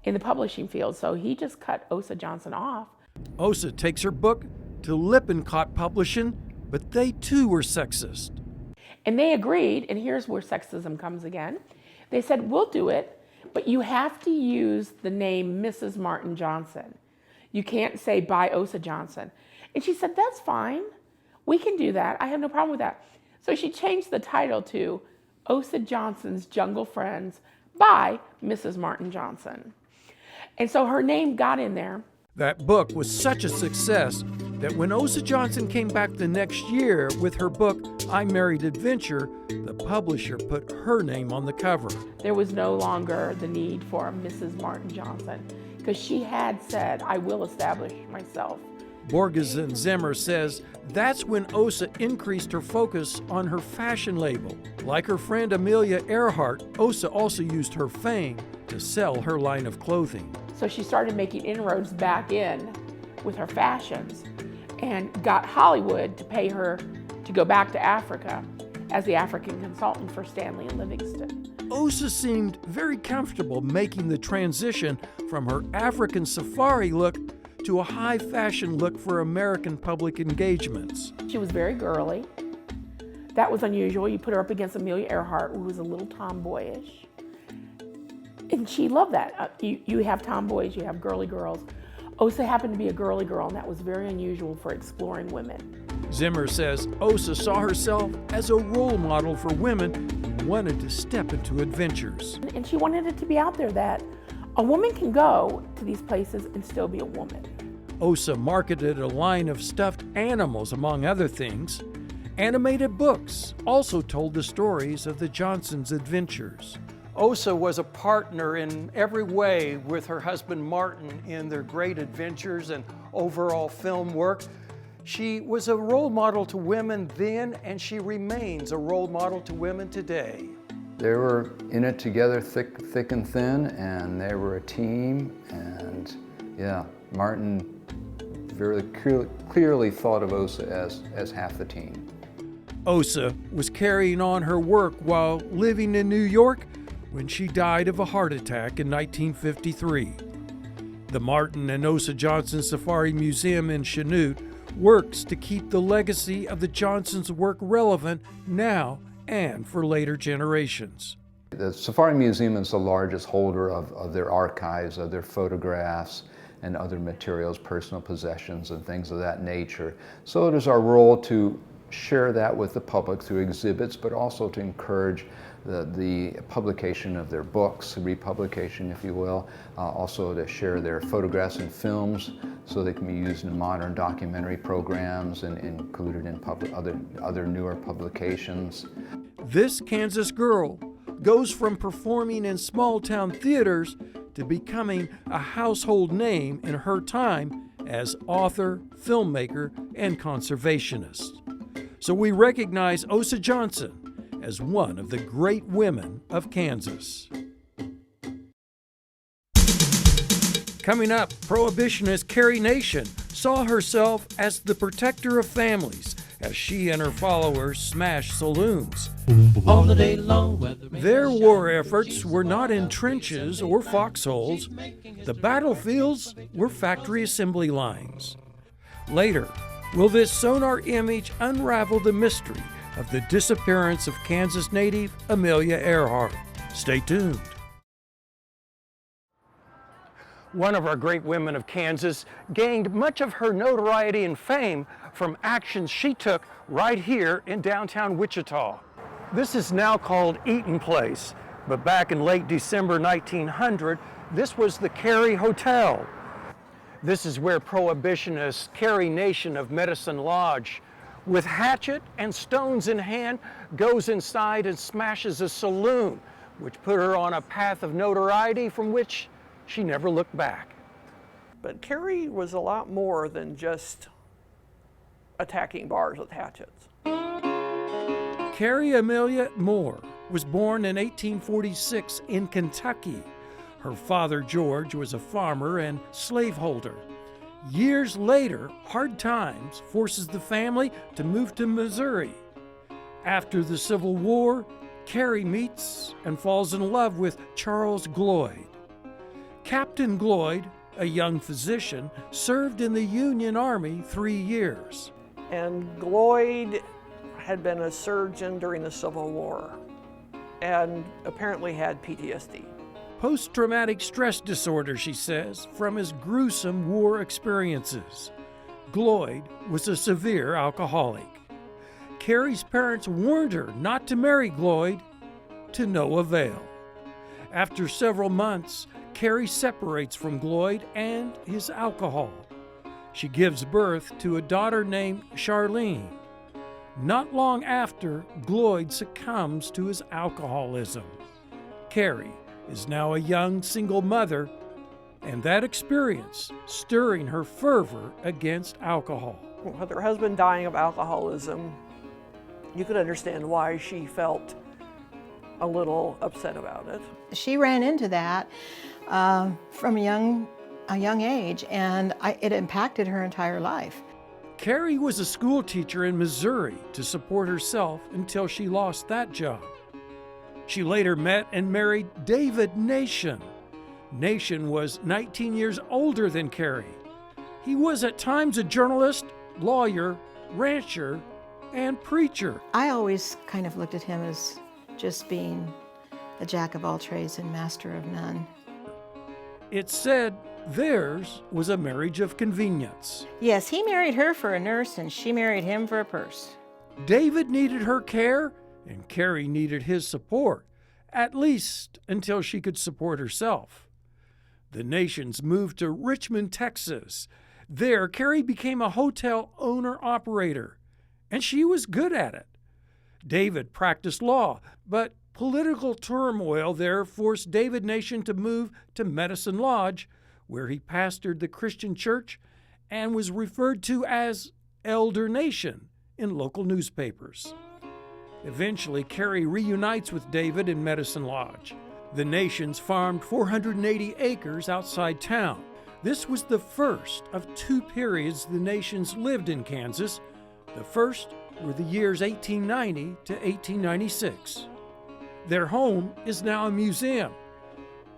in the publishing field. So he just cut Osa Johnson off. Osa takes her book to Lippincott Publishing, but they too were sexist. And they agreed, and here's where sexism comes again. They said, we'll do it, but you have to use the name Mrs. Martin Johnson. You can't say by Osa Johnson. And she said, that's fine. We can do that. I have no problem with that. So she changed the title to Osa Johnson's Jungle Friends by Mrs. Martin Johnson. And so her name got in there. That book was such a success that when Osa Johnson came back the next year with her book, I Married Adventure, the publisher put her name on the cover. There was no longer the need for Mrs. Martin Johnson because she had said, I will establish myself. Borgeson Zimmer says that's when Osa increased her focus on her fashion label. Like her friend Amelia Earhart, Osa also used her fame to sell her line of clothing. So she started making inroads back in with her fashions and got Hollywood to pay her to go back to Africa as the African consultant for Stanley and Livingston. Osa seemed very comfortable making the transition from her African safari look to a high fashion look for American public engagements. She was very girly. That was unusual. You put her up against Amelia Earhart, who was a little tomboyish. And she loved that. You have tomboys, you have girly girls. Osa happened to be a girly girl, and that was very unusual for exploring women. Zimmer says Osa saw herself as a role model for women who wanted to step into adventures. And she wanted it to be out there that a woman can go to these places and still be a woman. Osa marketed a line of stuffed animals, among other things. Animated books also told the stories of the Johnsons' adventures. Osa was a partner in every way with her husband Martin in their great adventures and overall film work. She was a role model to women then, and she remains a role model to women today. They were in it together, thick and thin, and they were a team. And yeah, Martin very clearly thought of Osa as half the team. Osa was carrying on her work while living in New York when she died of a heart attack in 1953. The Martin and Osa Johnson Safari Museum in Chanute works to keep the legacy of the Johnsons' work relevant now and for later generations. The Safari Museum is the largest holder of their archives, of their photographs and other materials, personal possessions and things of that nature. So it is our role to share that with the public through exhibits, but also to encourage the publication of their books, republication, if you will, also to share their photographs and films so they can be used in modern documentary programs and included in other newer publications. This Kansas girl goes from performing in small-town theaters to becoming a household name in her time as author, filmmaker, and conservationist. So we recognize Osa Johnson as one of the great women of Kansas. Coming up, Prohibitionist Carrie Nation saw herself as the protector of families as she and her followers smashed saloons. All the day long, their war efforts were not in trenches or foxholes. The battlefields were factory assembly lines. Later, will this sonar image unravel the mystery of the disappearance of Kansas native Amelia Earhart? Stay tuned. One of our great women of Kansas gained much of her notoriety and fame from actions she took right here in downtown Wichita. This is now called Eaton Place. But back in late December 1900, this was the Carey Hotel. This is where Prohibitionist Carey Nation of Medicine Lodge, with hatchet and stones in hand, goes inside and smashes a saloon, which put her on a path of notoriety from which she never looked back. But Carey was a lot more than just attacking bars with hatchets. Carey Amelia Moore was born in 1846 in Kentucky. Her father, George, was a farmer and slaveholder. Years later, hard times forces the family to move to Missouri. After the Civil War, Carey meets and falls in love with Charles Gloyd. Captain Gloyd, a young physician, served in the Union Army 3 years. And Gloyd had been a surgeon during the Civil War and apparently had PTSD. Post-traumatic stress disorder, she says, from his gruesome war experiences. Gloyd was a severe alcoholic. Carey's parents warned her not to marry Gloyd, to no avail. After several months, Carey separates from Gloyd and his alcohol. She gives birth to a daughter named Charlene. Not long after, Gloyd succumbs to his alcoholism. Carey is now a young single mother, and that experience stirring her fervor against alcohol. With her husband dying of alcoholism, you could understand why she felt a little upset about it. She ran into that from a young age, and it impacted her entire life. Carey was a school teacher in Missouri to support herself until she lost that job. She later met and married David Nation. Nation was 19 years older than Carey. He was at times a journalist, lawyer, rancher, and preacher. I always kind of looked at him as just being a jack of all trades and master of none. It's said theirs was a marriage of convenience. Yes, he married her for a nurse and she married him for a purse. David needed her care and Carey needed his support, at least until she could support herself. The Nations moved to Richmond, Texas. There, Carey became a hotel owner-operator, and she was good at it. David practiced law, but political turmoil there forced David Nation to move to Medicine Lodge, where he pastored the Christian church and was referred to as Elder Nation in local newspapers. Eventually, Carey reunites with David in Medicine Lodge. The Nations farmed 480 acres outside town. This was the first of 2 periods the Nations lived in Kansas. The first were the years 1890 to 1896. Their home is now a museum.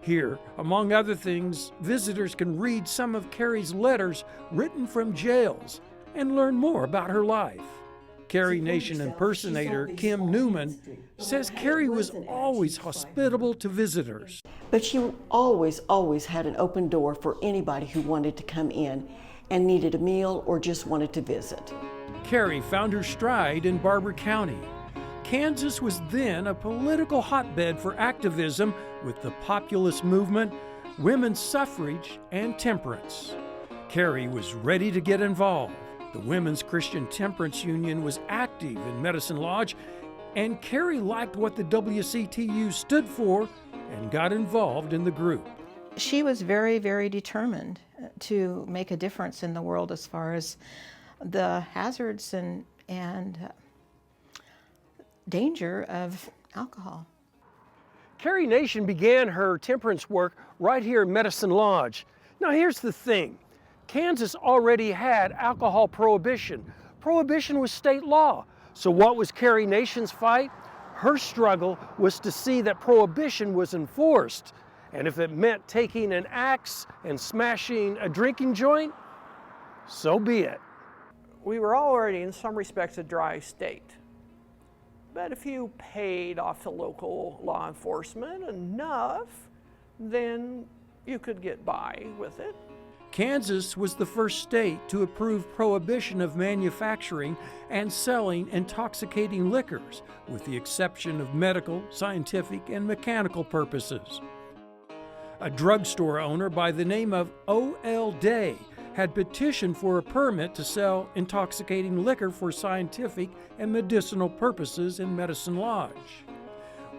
Here, among other things, visitors can read some of Carey's letters written from jails and learn more about her life. Carey Nation impersonator Kim Newman says Carey was always hospitable to visitors. But she always had an open door for anybody who wanted to come in and needed a meal or just wanted to visit. Carey found her stride in Barber County. Kansas was then a political hotbed for activism with the populist movement, women's suffrage, and temperance. Carey was ready to get involved. The Women's Christian Temperance Union was active in Medicine Lodge, and Carey liked what the WCTU stood for and got involved in the group. She was very, very determined to make a difference in the world as far as the hazards and danger of alcohol. Carey Nation began her temperance work right here in Medicine Lodge. Now here's the thing. Kansas already had alcohol prohibition. Prohibition was state law. So what was Carey Nation's fight? Her struggle was to see that prohibition was enforced. And if it meant taking an axe and smashing a drinking joint, so be it. We were already in some respects a dry state. But if you paid off to local law enforcement enough, then you could get by with it. Kansas was the first state to approve prohibition of manufacturing and selling intoxicating liquors, with the exception of medical, scientific, and mechanical purposes. A drugstore owner by the name of O.L. Day had petitioned for a permit to sell intoxicating liquor for scientific and medicinal purposes in Medicine Lodge.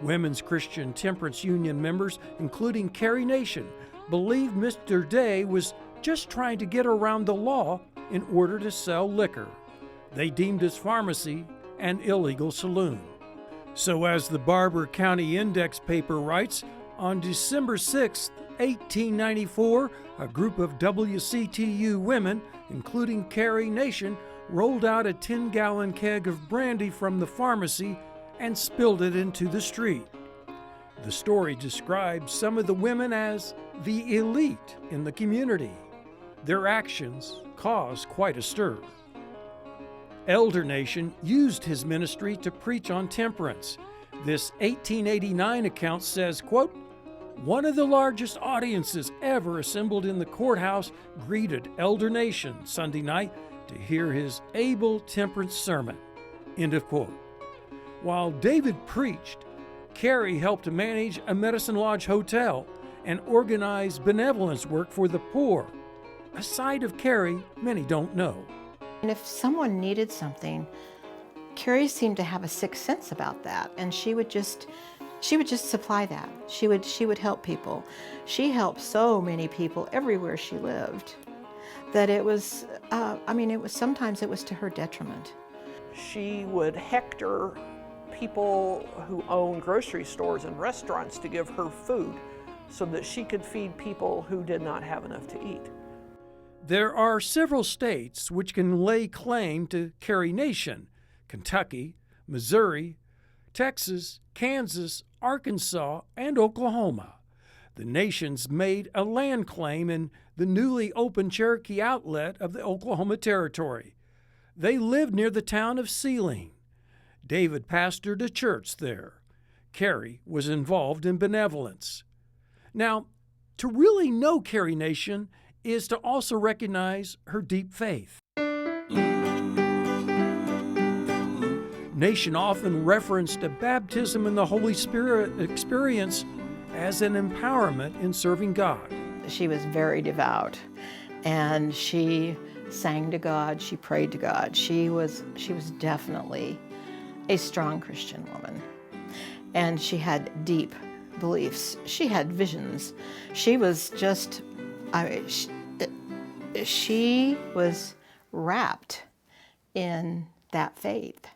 Women's Christian Temperance Union members, including Carrie Nation, believed Mr. Day was just trying to get around the law in order to sell liquor. They deemed his pharmacy an illegal saloon. So as the Barber County Index paper writes, on December 6, 1894, a group of WCTU women, including Carrie Nation, rolled out a 10-gallon keg of brandy from the pharmacy and spilled it into the street. The story describes some of the women as the elite in the community. Their actions caused quite a stir. Elder Nation used his ministry to preach on temperance. This 1889 account says, quote, "One of the largest audiences ever assembled in the courthouse greeted Elder Nation Sunday night to hear his able temperance sermon." End of quote. While David preached, Carrie helped to manage a Medicine Lodge hotel and organize benevolence work for the poor, a side of Carrie many don't know. And if someone needed something, Carrie seemed to have a sixth sense about that, and she would just supply that. She would help people. She helped so many people everywhere she lived that it was, sometimes it was to her detriment. She would hector people who own grocery stores and restaurants to give her food so that she could feed people who did not have enough to eat. There are several states which can lay claim to Carrie Nation: Kentucky, Missouri, Texas, Kansas, Arkansas, and Oklahoma. The Nations made a land claim in the newly opened Cherokee Outlet of the Oklahoma Territory. They lived near the town of Sealing. David pastored a church there. Carrie was involved in benevolence. Now, to really know Carrie Nation is to also recognize her deep faith. Nation often referenced a baptism in the Holy Spirit experience as an empowerment in serving God. She was very devout, and she sang to God, she prayed to God. She was definitely a strong Christian woman, and she had deep beliefs. She had visions. She was just, she was wrapped in that faith.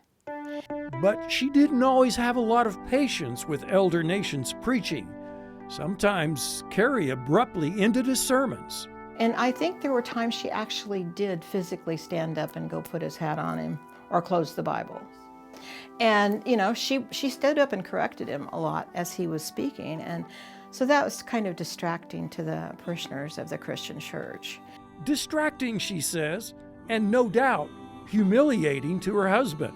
But she didn't always have a lot of patience with Elder Nation's preaching. Sometimes Carrie abruptly ended his sermons. And I think there were times she actually did physically stand up and go put his hat on him or close the Bible. And, she stood up and corrected him a lot as he was speaking. And so that was kind of distracting to the parishioners of the Christian church. Distracting, she says, and no doubt humiliating to her husband.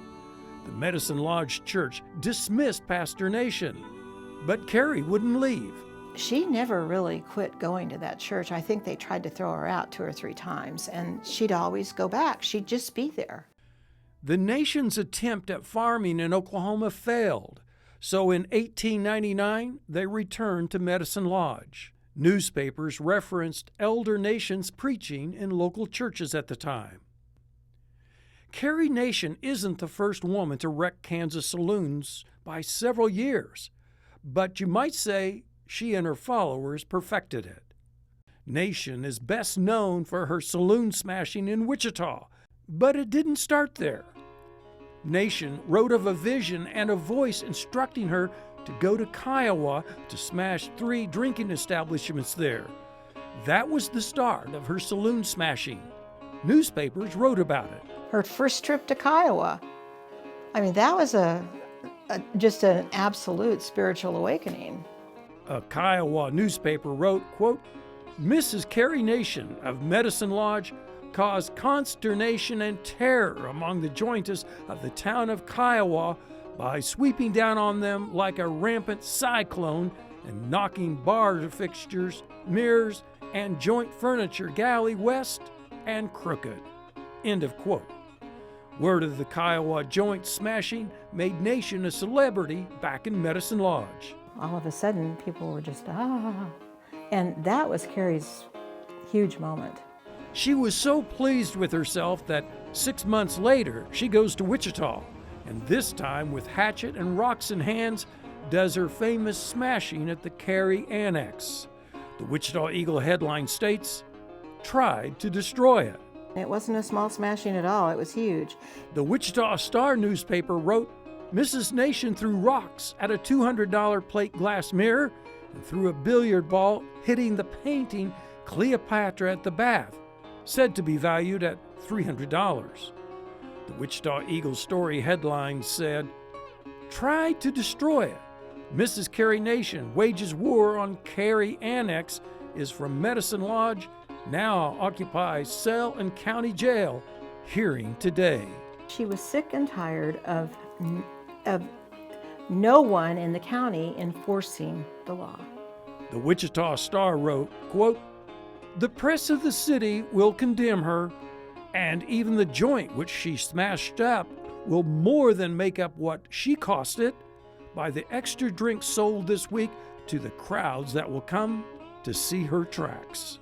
The Medicine Lodge Church dismissed Pastor Nation, but Carrie wouldn't leave. She never really quit going to that church. I think they tried to throw her out 2 or 3 times, and she'd always go back. She'd just be there. The Nation's attempt at farming in Oklahoma failed, so in 1899 they returned to Medicine Lodge. Newspapers referenced Elder Nation's preaching in local churches at the time. Carrie Nation isn't the first woman to wreck Kansas saloons by several years, but you might say she and her followers perfected it. Nation is best known for her saloon smashing in Wichita, but it didn't start there. Nation wrote of a vision and a voice instructing her to go to Kiowa to smash 3 drinking establishments there. That was the start of her saloon smashing. Newspapers wrote about it. Her first trip to Kiowa. That was just an absolute spiritual awakening. A Kiowa newspaper wrote, quote, "Mrs. Carrie Nation of Medicine Lodge caused consternation and terror among the jointers of the town of Kiowa by sweeping down on them like a rampant cyclone and knocking bar fixtures, mirrors, and Joint Furniture Galley West and Crooked. End of quote. Word of the Kiowa joint smashing made Nation a celebrity back in Medicine Lodge. All of a sudden, people were just, ah. And that was Carrie's huge moment. She was so pleased with herself that 6 months later, she goes to Wichita, and this time with hatchet and rocks in hands, does her famous smashing at the Cary Annex. The Wichita Eagle headline states, tried to destroy it. It wasn't a small smashing at all, it was huge. The Wichita Star newspaper wrote, Mrs. Nation threw rocks at a $200 plate glass mirror and threw a billiard ball hitting the painting Cleopatra at the Bath, said to be valued at $300. The Wichita Eagle story headline said, tried to destroy it. Mrs. Carrie Nation wages war on Cary Annex is from Medicine Lodge, now occupies cell and county jail, hearing today. She was sick and tired of no one in the county enforcing the law. The Wichita Star wrote, quote, the press of the city will condemn her, and even the joint which she smashed up will more than make up what she cost it by the extra drinks sold this week to the crowds that will come to see her tracks.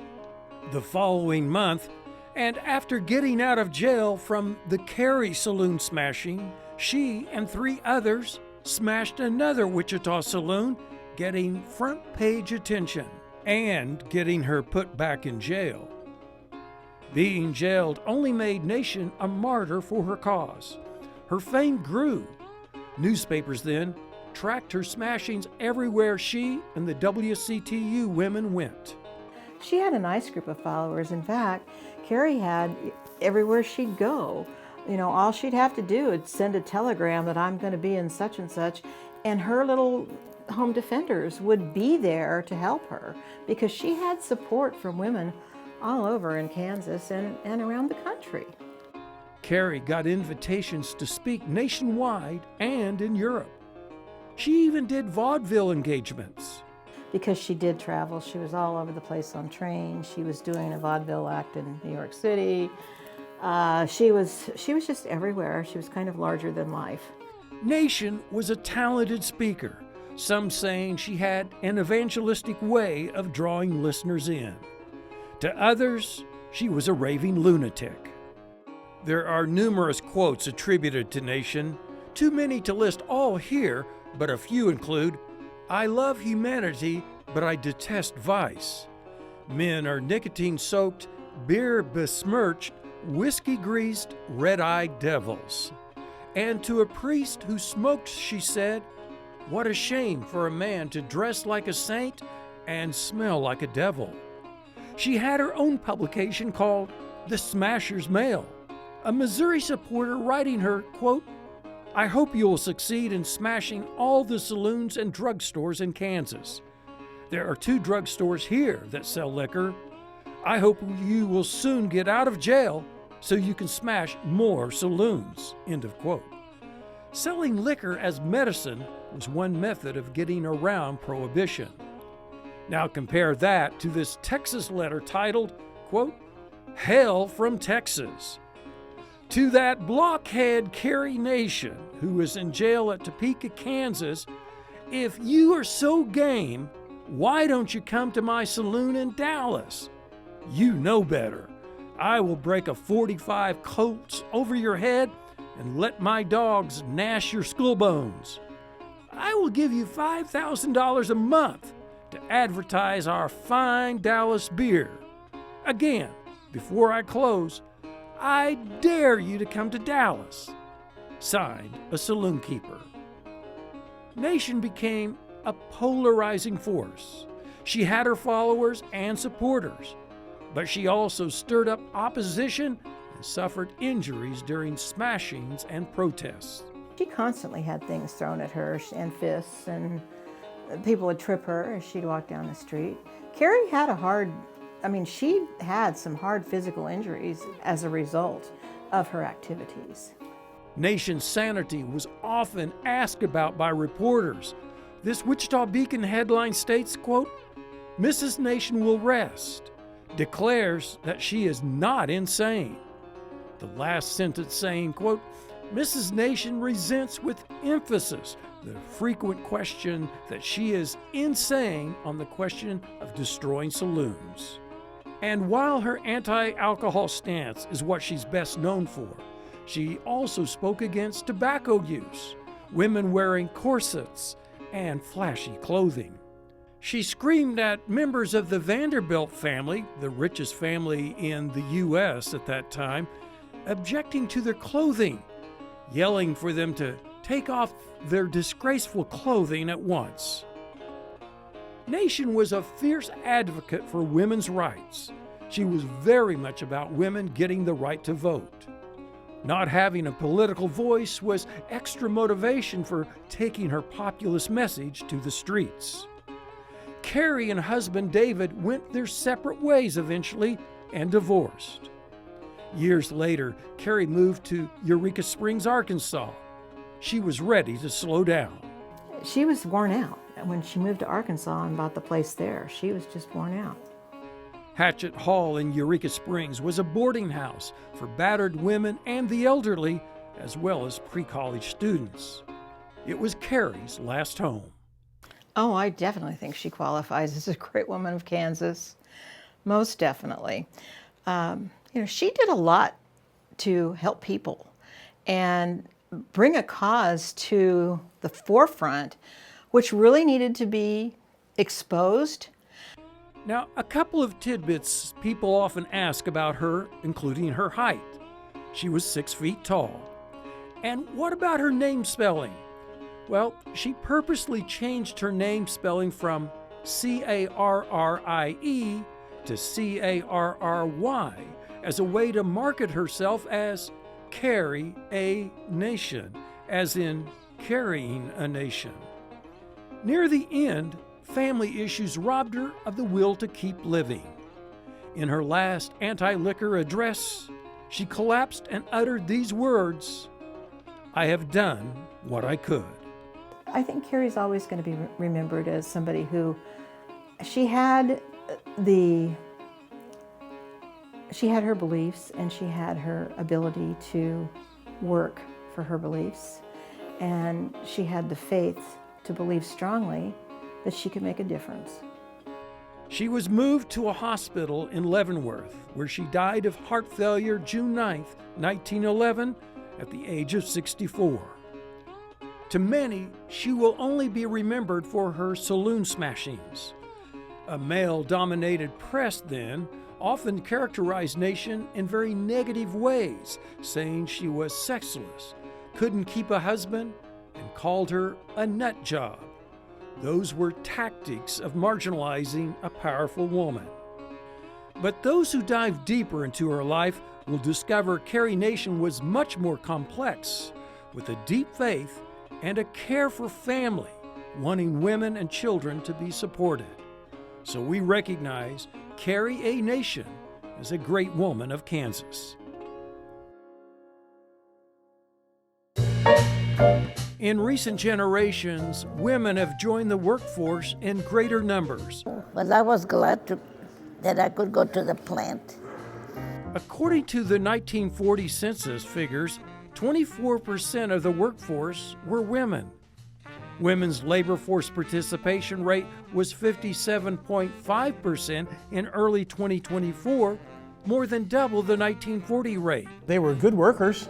The following month, and after getting out of jail from the Cary saloon smashing, she and 3 others smashed another Wichita saloon, getting front page attention and getting her put back in jail. Being jailed only made Nation a martyr for her cause. Her fame grew. Newspapers then tracked her smashings everywhere she and the WCTU women went. She had a nice group of followers. In fact, Carrie had everywhere she'd go. You know, all she'd have to do is send a telegram that I'm going to be in such and such, and her little home defenders would be there to help her because she had support from women all over in Kansas and around the country. Carrie got invitations to speak nationwide and in Europe. She even did vaudeville engagements. Because she did travel, she was all over the place on trains. She was doing a vaudeville act in New York City. She was just everywhere. She was kind of larger than life. Nation was a talented speaker, some saying she had an evangelistic way of drawing listeners in. To others, she was a raving lunatic. There are numerous quotes attributed to Nation, too many to list all here, but a few include, I love humanity, but I detest vice. Men are nicotine-soaked, beer-besmirched, whiskey-greased, red-eyed devils. And to a priest who smoked, she said, what a shame for a man to dress like a saint and smell like a devil. She had her own publication called The Smasher's Mail, a Missouri supporter writing her, quote, I hope you will succeed in smashing all the saloons and drugstores in Kansas. There are 2 drugstores here that sell liquor. I hope you will soon get out of jail so you can smash more saloons. End of quote. Selling liquor as medicine was one method of getting around prohibition. Now compare that to this Texas letter titled, quote, Hell from Texas. To that blockhead Carrie Nation, who was in jail at Topeka, Kansas, if you are so game, why don't you come to my saloon in Dallas? You know better. I will break a .45 Colts over your head and let my dogs gnash your skull bones. I will give you $5,000 a month to advertise our fine Dallas beer. Again, before I close, I dare you to come to Dallas. Signed, a saloon keeper. Nation became a polarizing force. She had her followers and supporters, but she also stirred up opposition and suffered injuries during smashings and protests. She constantly had things thrown at her and fists, and people would trip her as she'd walk down the street. Carrie had she had some hard physical injuries as a result of her activities. Nation's sanity was often asked about by reporters. This Wichita Beacon headline states, quote, Mrs. Nation will rest. declares that she is not insane. The last sentence saying, quote, Mrs. Nation resents with emphasis the frequent question that she is insane on the question of destroying saloons. And while her anti-alcohol stance is what she's best known for, she also spoke against tobacco use, women wearing corsets, and flashy clothing. She screamed at members of the Vanderbilt family, the richest family in the U.S. at that time, objecting to their clothing, yelling for them to take off their disgraceful clothing at once. Nation was a fierce advocate for women's rights. She was very much about women getting the right to vote. Not having a political voice was extra motivation for taking her populist message to the streets. Carrie and husband David went their separate ways eventually and divorced. Years later, Carrie moved to Eureka Springs, Arkansas. She was ready to slow down. She was worn out when she moved to Arkansas and bought the place there. She was just worn out. Hatchet Hall in Eureka Springs was a boarding house for battered women and the elderly, as well as pre-college students. It was Carrie's last home. Oh, I definitely think she qualifies as a great woman of Kansas. Most definitely. She did a lot to help people and bring a cause to the forefront, which really needed to be exposed. Now, a couple of tidbits people often ask about her, including her height. She was 6 feet tall. And what about her name spelling? Well, she purposely changed her name spelling from Carrie to Carry as a way to market herself as Carry a Nation, as in carrying a nation. Near the end, family issues robbed her of the will to keep living. In her last anti-liquor address, she collapsed and uttered these words, "I have done what I could." I think Carrie's always going to be remembered as somebody who she had her beliefs and she had her ability to work for her beliefs, and she had the faith to believe strongly that she could make a difference. She was moved to a hospital in Leavenworth, where she died of heart failure June 9, 1911, at the age of 64. To many, she will only be remembered for her saloon smashings. A male-dominated press then often characterized Nation in very negative ways, saying she was sexless, couldn't keep a husband, and called her a nut job. Those were tactics of marginalizing a powerful woman. But those who dive deeper into her life will discover Carrie Nation was much more complex, with a deep faith and a care for family, wanting women and children to be supported. So we recognize Carrie A. Nation as a great woman of Kansas. In recent generations, women have joined the workforce in greater numbers. Well, I was glad that I could go to the plant. According to the 1940 census figures, 24% of the workforce were women. Women's labor force participation rate was 57.5% in early 2024, more than double the 1940 rate. They were good workers.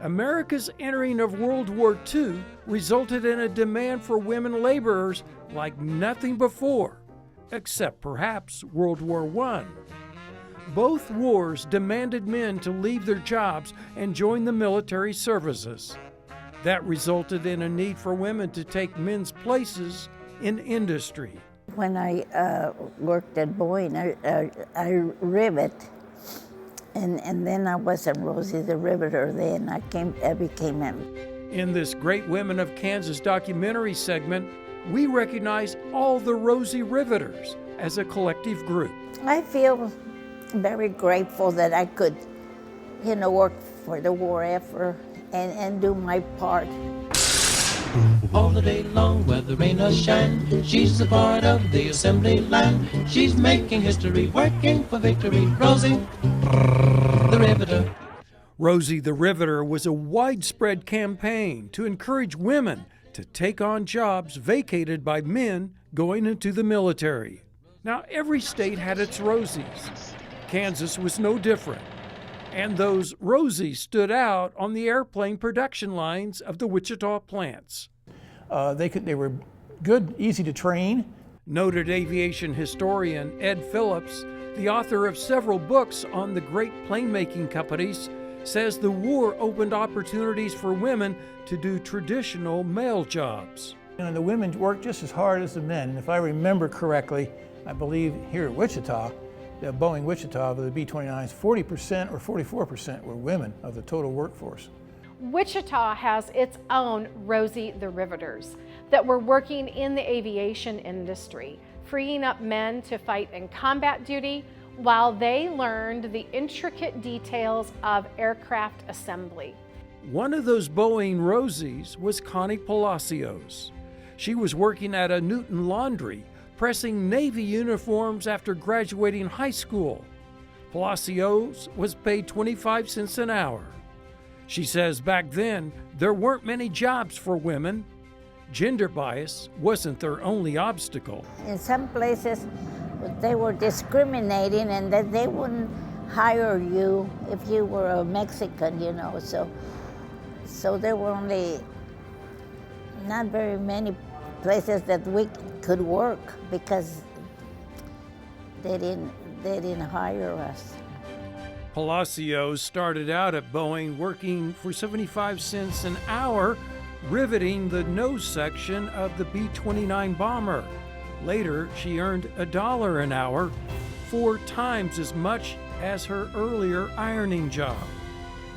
America's entering of World War II resulted in a demand for women laborers like nothing before, except perhaps World War I. Both wars demanded men to leave their jobs and join the military services. That resulted in a need for women to take men's places in industry. When I worked at Boeing, I rivet, and then I wasn't Rosie the Riveter then. I became him. In this Great Women of Kansas documentary segment, we recognize all the Rosie Riveters as a collective group. I feel very grateful that I could, work for the war effort and do my part. all the day long, whether rain or shine. She's a part of the assembly line. She's making history, working for victory. Rosie, the Riveter. Rosie the Riveter was a widespread campaign to encourage women to take on jobs vacated by men going into the military. Now, every state had its Rosies. Kansas was no different. And those Rosies stood out on the airplane production lines of the Wichita plants. They were good, easy to train. Noted aviation historian Ed Phillips, the author of several books on the great plane-making companies, says the war opened opportunities for women to do traditional male jobs. And the women worked just as hard as the men. If I remember correctly, I believe here at Wichita, the Boeing Wichita, the B-29s, 40% or 44% were women of the total workforce. Wichita has its own Rosie the Riveters that were working in the aviation industry, freeing up men to fight in combat duty while they learned the intricate details of aircraft assembly. One of those Boeing Rosies was Connie Palacios. She was working at a Newton Laundry, pressing Navy uniforms after graduating high school. Palacios was paid 25 cents an hour. She says back then, there weren't many jobs for women. Gender bias wasn't their only obstacle. In some places, they were discriminating and that they wouldn't hire you if you were a Mexican, you know. So there were only not very many places that we could work because they didn't hire us. Palacios started out at Boeing working for 75 cents an hour, riveting the nose section of the B-29 bomber. Later, she earned $1 an hour, 4 times as much as her earlier ironing job.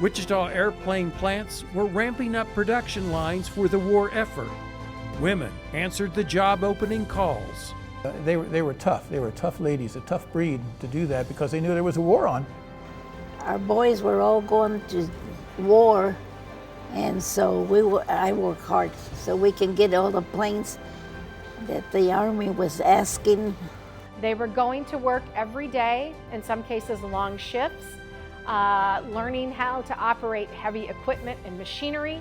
Wichita airplane plants were ramping up production lines for the war effort. Women answered the job opening calls. They were tough. They were tough ladies, a tough breed to do that because they knew there was a war on. Our boys were all going to war, and so I worked hard so we can get all the planes that the Army was asking. They were going to work every day, in some cases long shifts, learning how to operate heavy equipment and machinery,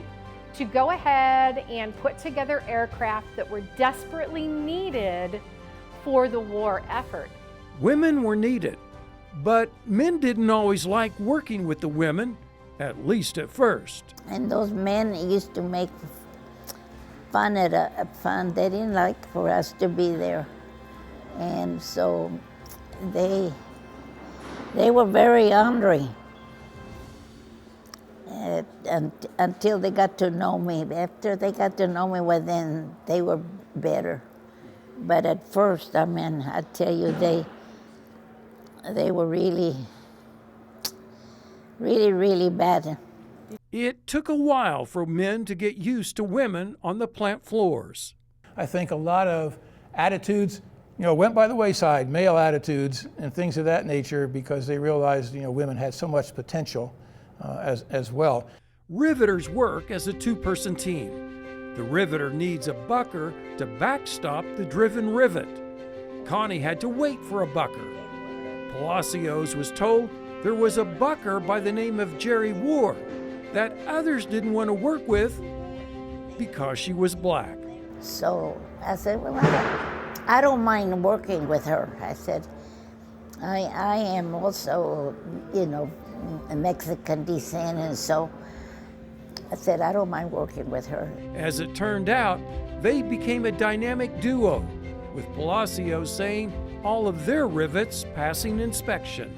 to go ahead and put together aircraft that were desperately needed for the war effort. Women were needed, but men didn't always like working with the women, at least at first. And those men used to make fun at fun. They didn't like for us to be there. And so they were very angry until they got to know me. After they got to know me, well, then they were better. But at first, I mean, I tell you, they were really, really, really bad. It took a while for men to get used to women on the plant floors. I think a lot of attitudes, went by the wayside, male attitudes and things of that nature, because they realized, women had so much potential as well. Riveters work as a 2-person team. The riveter needs a bucker to backstop the driven rivet. Connie had to wait for a bucker. Palacios was told there was a bucker by the name of Jerry Ward that others didn't want to work with because she was black. So I said, well, I don't mind working with her. I said, I am also, a Mexican descent, and so I said, I don't mind working with her. As it turned out, they became a dynamic duo, with Palacios saying all of their rivets passing inspection.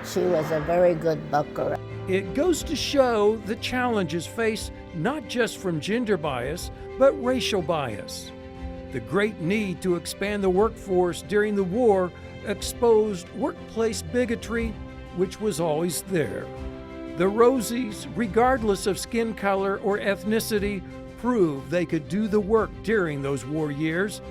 She was a very good bucker. It goes to show the challenges faced not just from gender bias, but racial bias. The great need to expand the workforce during the war exposed workplace bigotry, which was always there. The Rosies, regardless of skin color or ethnicity, proved they could do the work during those war years.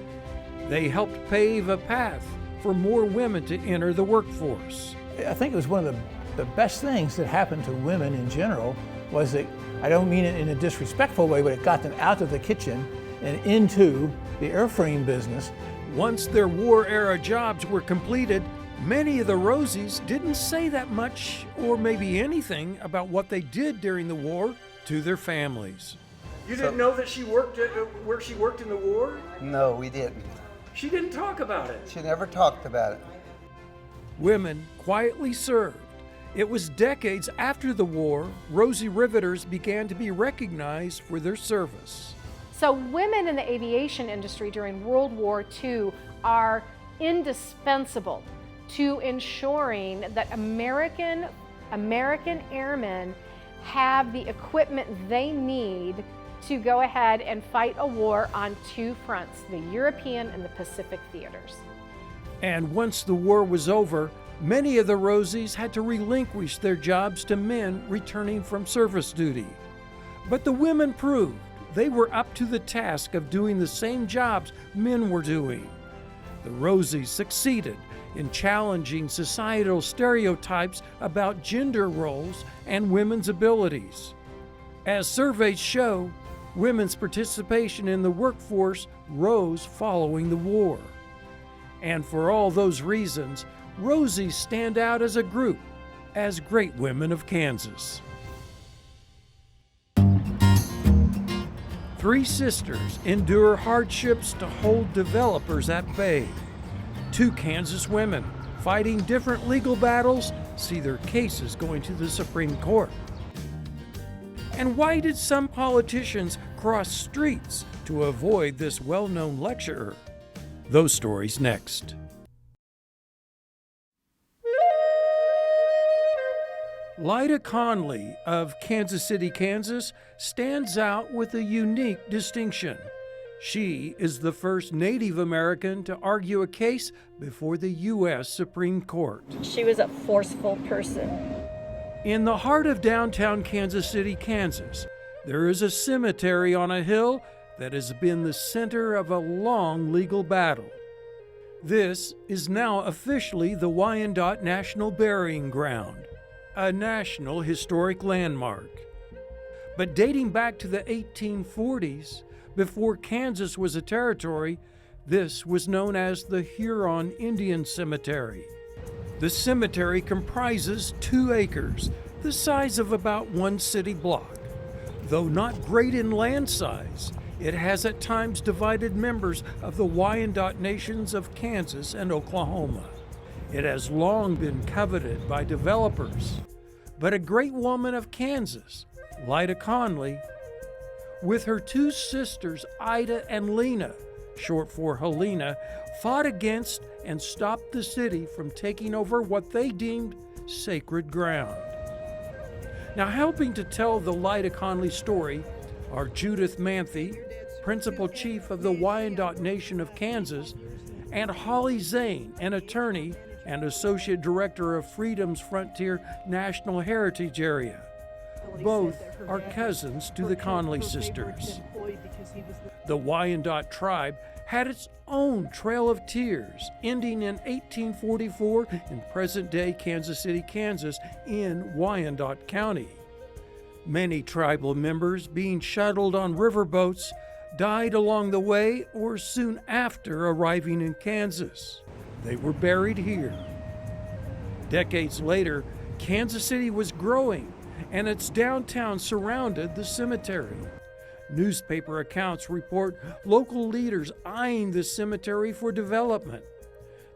They helped pave a path for more women to enter the workforce. I think it was one of the best things that happened to women in general was that, I don't mean it in a disrespectful way, but it got them out of the kitchen and into the airframe business. Once their war-era jobs were completed, many of the Rosies didn't say that much or maybe anything about what they did during the war to their families. You didn't know that she worked where she worked in the war? No, we didn't. She didn't talk about it. She never talked about it. Women quietly served. It was decades after the war, Rosie Riveters began to be recognized for their service. So women in the aviation industry during World War II are indispensable to ensuring that American airmen have the equipment they need to go ahead and fight a war on two fronts, the European and the Pacific theaters. And once the war was over, many of the Rosies had to relinquish their jobs to men returning from service duty. But the women proved they were up to the task of doing the same jobs men were doing. The Rosies succeeded in challenging societal stereotypes about gender roles and women's abilities. As surveys show, women's participation in the workforce rose following the war. And for all those reasons, Rosies stand out as a group, as great women of Kansas. Three sisters endure hardships to hold developers at bay. Two Kansas women, fighting different legal battles, see their cases going to the Supreme Court. And why did some politicians cross streets to avoid this well-known lecturer? Those stories next. Lyda Conley of Kansas City, Kansas, stands out with a unique distinction. She is the first Native American to argue a case before the U.S. Supreme Court. She was a forceful person. In the heart of downtown Kansas City, Kansas, there is a cemetery on a hill that has been the center of a long legal battle. This is now officially the Wyandotte National Burying Ground, a National Historic Landmark. But dating back to the 1840s, before Kansas was a territory, this was known as the Huron Indian Cemetery. The cemetery comprises 2 acres, the size of about 1 city block. Though not great in land size, it has at times divided members of the Wyandotte nations of Kansas and Oklahoma. It has long been coveted by developers. But a great woman of Kansas, Lyda Conley, with her 2 sisters, Ida and Lena, short for Helena, fought against and stopped the city from taking over what they deemed sacred ground. Now, helping to tell the Lyda Conley story are Judith Manthe, Principal Chief of the Wyandotte Nation of Kansas, and Holly Zane, an attorney and Associate Director of Freedom's Frontier National Heritage Area. Both are cousins to the Conley sisters. The Wyandotte tribe had its own Trail of Tears, ending in 1844 in present-day Kansas City, Kansas, in Wyandotte County. Many tribal members, being shuttled on riverboats, died along the way or soon after arriving in Kansas. They were buried here. Decades later, Kansas City was growing, and its downtown surrounded the cemetery. Newspaper accounts report local leaders eyeing the cemetery for development.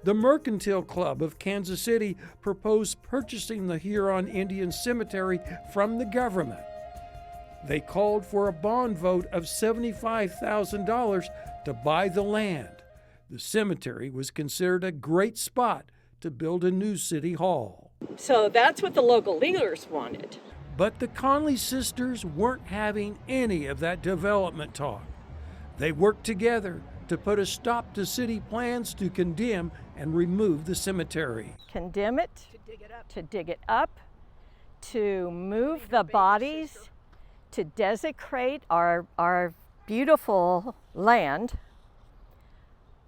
The Mercantile Club of Kansas City proposed purchasing the Huron Indian Cemetery from the government. They called for a bond vote of $75,000 to buy the land. The cemetery was considered a great spot to build a new city hall. So that's what the local leaders wanted. But the Conley sisters weren't having any of that development talk. They worked together to put a stop to city plans to condemn and remove the cemetery. Condemn it, to dig it up, to move the bodies, to desecrate our beautiful land.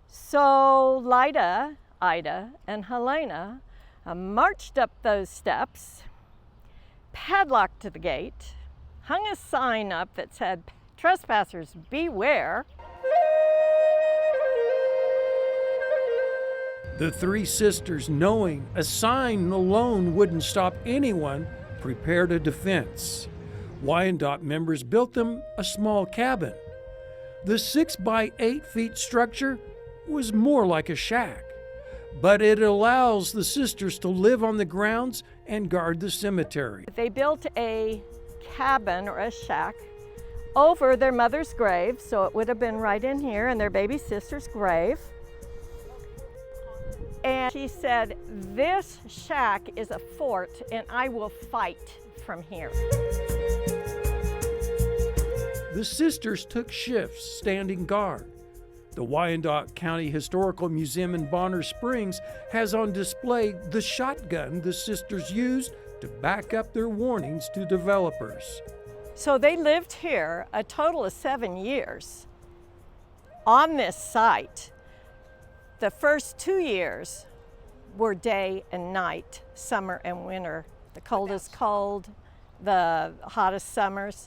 So Lyda, Ida, and Helena marched up those steps, padlocked the gate, hung a sign up that said, "Trespassers beware," The three sisters, knowing a sign alone wouldn't stop anyone, prepared a defense. Wyandotte members built them a small cabin. The 6 by 8 feet structure was more like a shack, but it allows the sisters to live on the grounds and guard the cemetery. They built a cabin or a shack over their mother's grave, so it would have been right in here, and their baby sister's grave. And she said, "This shack is a fort, and I will fight from here." The sisters took shifts standing guard. The Wyandotte County Historical Museum in Bonner Springs has on display the shotgun the sisters used to back up their warnings to developers. So they lived here a total of 7 years on this site. The first 2 years were day and night, summer and winter. The coldest cold, the hottest summers.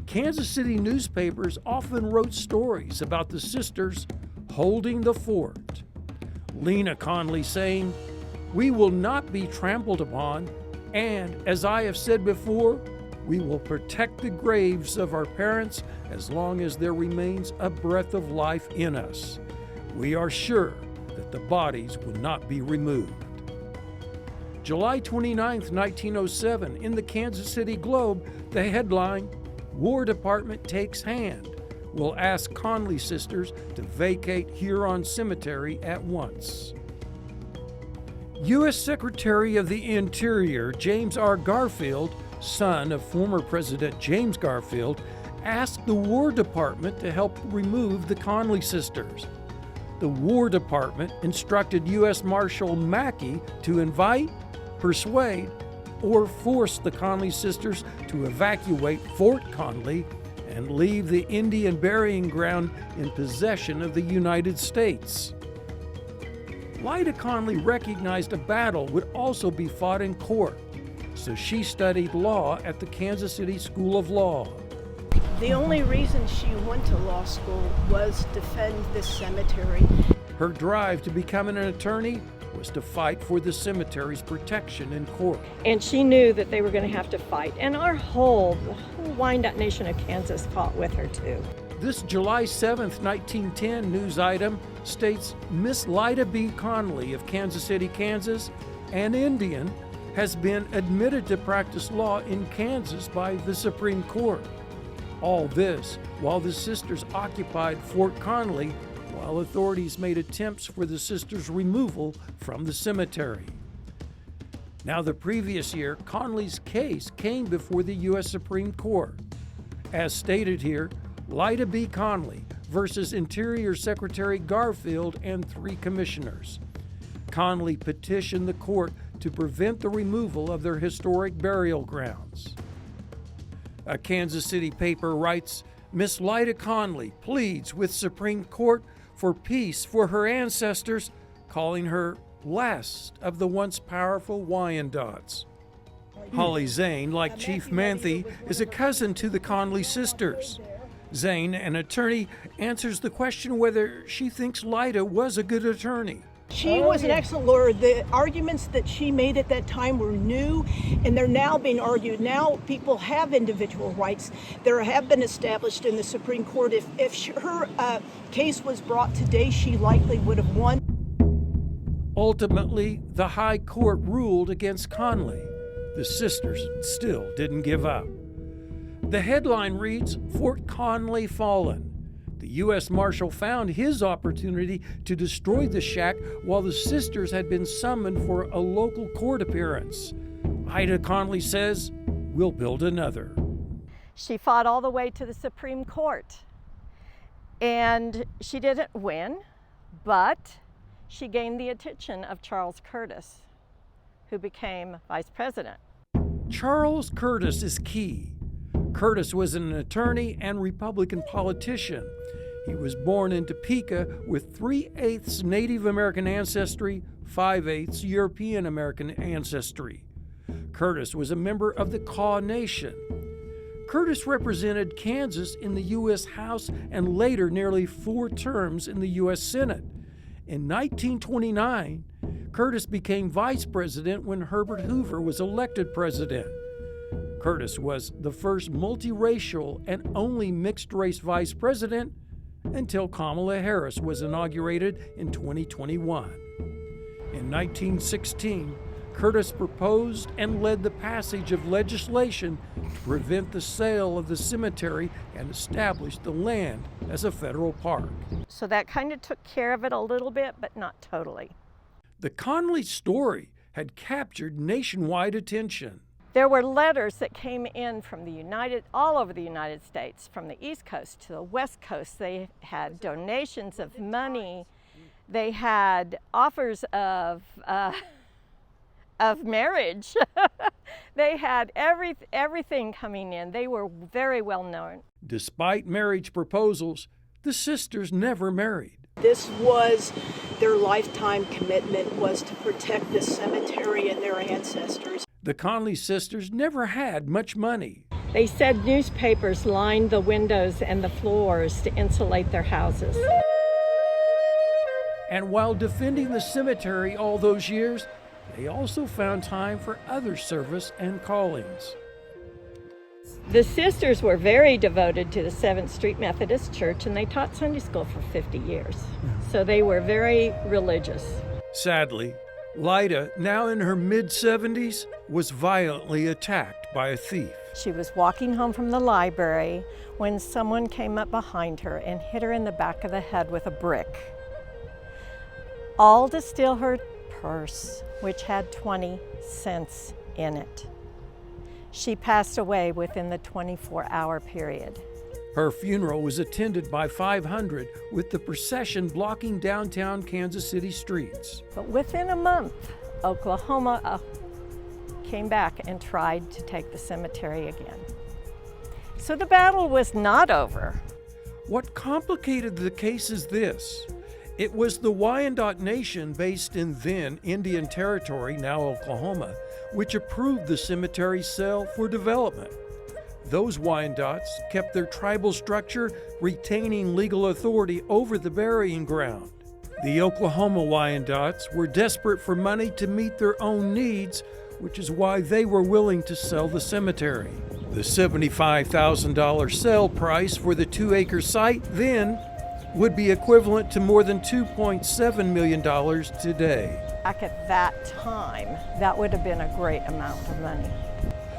Kansas City newspapers often wrote stories about the sisters holding the fort. Lena Conley saying, "We will not be trampled upon, and as I have said before, we will protect the graves of our parents as long as there remains a breath of life in us. We are sure that the bodies will not be removed." July 29, 1907, in the Kansas City Globe, the headline, "War Department Takes Hand, Will Ask Conley Sisters to Vacate Huron Cemetery at Once." U.S. Secretary of the Interior James R. Garfield, son of former President James Garfield, asked the War Department to help remove the Conley sisters. The War Department instructed U.S. Marshal Mackey to invite, persuade, or force the Conley sisters to evacuate Fort Conley and leave the Indian burying ground in possession of the United States. Lyda Conley recognized a battle would also be fought in court, so she studied law at the Kansas City School of Law. The only reason she went to law school was to defend this cemetery. Her drive to become an attorney was to fight for the cemetery's protection in court. And she knew that they were going to have to fight. And the whole Wyandotte Nation of Kansas fought with her too. This July 7, 1910 news item states Miss Lyda B. Conley of Kansas City, Kansas, an Indian, has been admitted to practice law in Kansas by the Supreme Court. All this while the sisters occupied Fort Conley, while authorities made attempts for the sisters' removal from the cemetery. Now, the previous year, Conley's case came before the U.S. Supreme Court. As stated here, Lyda B. Conley versus Interior Secretary Garfield and 3 commissioners. Conley petitioned the court to prevent the removal of their historic burial grounds. A Kansas City paper writes, Miss Lyda Conley pleads with Supreme Court for peace for her ancestors, calling her last of the once powerful Wyandottes. Holly Zane, like Chief Manthe, is a cousin to the Conley sisters. Zane, an attorney, answers the question whether she thinks Lyda was a good attorney. She was an excellent lawyer. The arguments that she made at that time were new, and they're now being argued. Now people have individual rights that have been established in the Supreme Court. If her case was brought today, she likely would have won. Ultimately, the High Court ruled against Conley. The sisters still didn't give up. The headline reads, Fort Conley Fallen. The U.S. Marshal found his opportunity to destroy the shack while the sisters had been summoned for a local court appearance. Ida Conley says, we'll build another. She fought all the way to the Supreme Court. And she didn't win, but she gained the attention of Charles Curtis, who became vice president. Charles Curtis is key. Curtis was an attorney and Republican politician. He was born in Topeka with 3/8 Native American ancestry, 5/8 European American ancestry. Curtis was a member of the Kaw Nation. Curtis represented Kansas in the U.S. House and later nearly 4 terms in the U.S. Senate. In 1929, Curtis became vice president when Herbert Hoover was elected president. Curtis was the first multiracial and only mixed-race vice president until Kamala Harris was inaugurated in 2021. In 1916, Curtis proposed and led the passage of legislation to prevent the sale of the cemetery and establish the land as a federal park. So that kind of took care of it a little bit, but not totally. The Conley story had captured nationwide attention. There were letters that came in from all over the United States, from the East Coast to the West Coast. They had donations of money. They had offers of marriage. They had everything coming in. They were very well known. Despite marriage proposals, the sisters never married. This was their lifetime commitment, was to protect the cemetery and their ancestors. The Conley sisters never had much money. They said newspapers lined the windows and the floors to insulate their houses. And while defending the cemetery all those years, they also found time for other service and callings. The sisters were very devoted to the 7th Street Methodist Church, and they taught Sunday school for 50 years. So they were very religious. Sadly, Lyda, now in her mid-70s, was violently attacked by a thief. She was walking home from the library when someone came up behind her and hit her in the back of the head with a brick, all to steal her purse, which had 20 cents in it. She passed away within the 24-hour period. Her funeral was attended by 500, with the procession blocking downtown Kansas City streets. But within a month, Oklahoma came back and tried to take the cemetery again. So the battle was not over. What complicated the case is this. It was the Wyandot Nation, based in then Indian Territory, now Oklahoma, which approved the cemetery sale for development. Those Wyandots kept their tribal structure, retaining legal authority over the burying ground. The Oklahoma Wyandots were desperate for money to meet their own needs, which is why they were willing to sell the cemetery. The $75,000 sale price for the 2-acre site then would be equivalent to more than $2.7 million today. Back at that time, that would have been a great amount of money.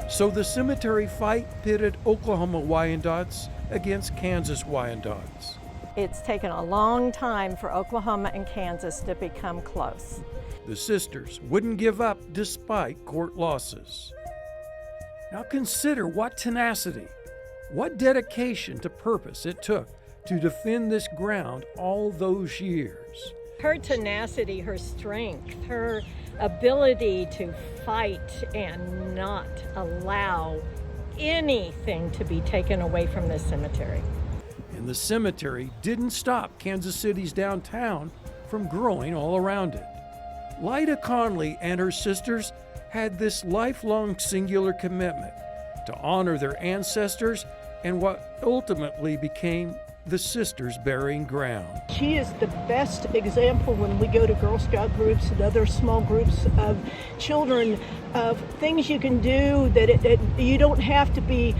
So the cemetery fight pitted Oklahoma Wyandots against Kansas Wyandots. It's taken a long time for Oklahoma and Kansas to become close. The sisters wouldn't give up despite court losses. Now consider what tenacity, what dedication to purpose it took to defend this ground all those years. Her tenacity, her strength, her ability to fight and not allow anything to be taken away from this cemetery. And the cemetery didn't stop Kansas City's downtown from growing all around it. Lyda Conley and her sisters had this lifelong singular commitment to honor their ancestors and what ultimately became the sisters' burying ground. She is the best example when we go to Girl Scout groups and other small groups of children of things you can do that you don't have to be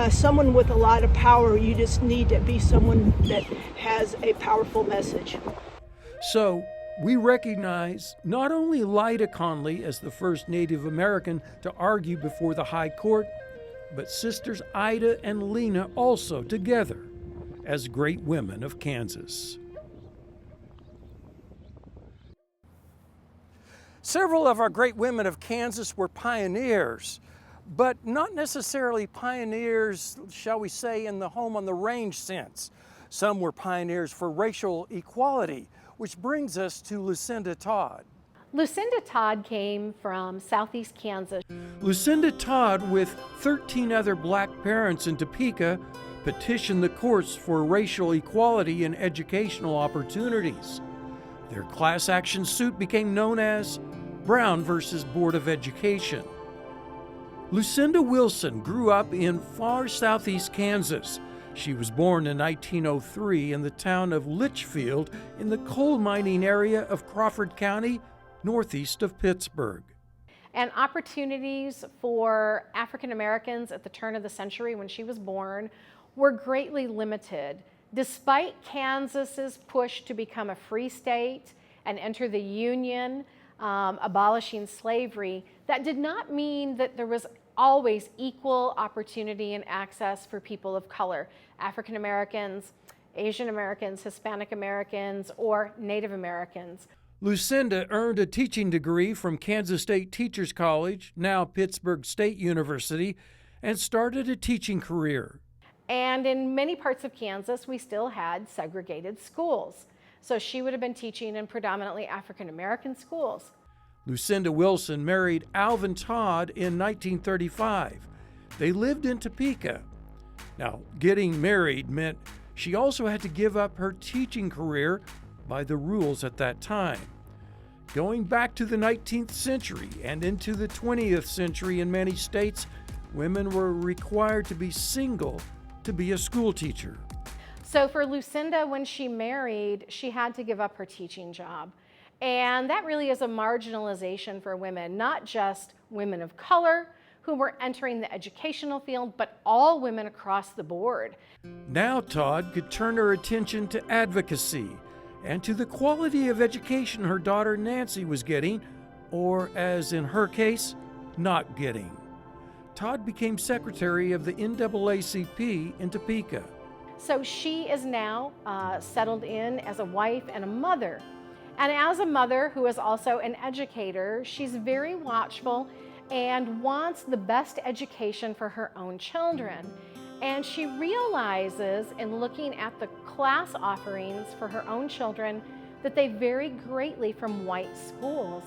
someone with a lot of power. You just need to be someone that has a powerful message. So we recognize not only Lyda Conley as the first Native American to argue before the High Court, but sisters Ida and Lena also together as great women of Kansas. Several of our great women of Kansas were pioneers, but not necessarily pioneers, shall we say, in the home on the range sense. Some were pioneers for racial equality, which brings us to Lucinda Todd. Lucinda Todd came from southeast Kansas. Lucinda Todd, with 13 other black parents in Topeka, petitioned the courts for racial equality in educational opportunities. Their class action suit became known as Brown versus Board of Education. Lucinda Wilson grew up in far southeast Kansas. She was born in 1903 in the town of Litchfield in the coal mining area of Crawford County, northeast of Pittsburgh. And opportunities for African Americans at the turn of the century when she was born were greatly limited. Despite Kansas's push to become a free state and enter the Union, abolishing slavery, that did not mean that there was always equal opportunity and access for people of color, African Americans, Asian Americans, Hispanic Americans, or Native Americans. Lucinda earned a teaching degree from Kansas State Teachers College, now Pittsburgh State University, and started a teaching career. And in many parts of Kansas, we still had segregated schools. So she would have been teaching in predominantly African American schools. Lucinda Wilson married Alvin Todd in 1935. They lived in Topeka. Now, getting married meant she also had to give up her teaching career by the rules at that time. Going back to the 19th century and into the 20th century in many states, women were required to be single to be a school teacher. So for Lucinda, when she married, she had to give up her teaching job. And that really is a marginalization for women, not just women of color who were entering the educational field, but all women across the board. Now Todd could turn her attention to advocacy and to the quality of education her daughter Nancy was getting, or as in her case, not getting. Todd became secretary of the NAACP in Topeka. So she is now settled in as a wife and a mother. And as a mother who is also an educator, she's very watchful and wants the best education for her own children. And she realizes in looking at the class offerings for her own children that they vary greatly from white schools.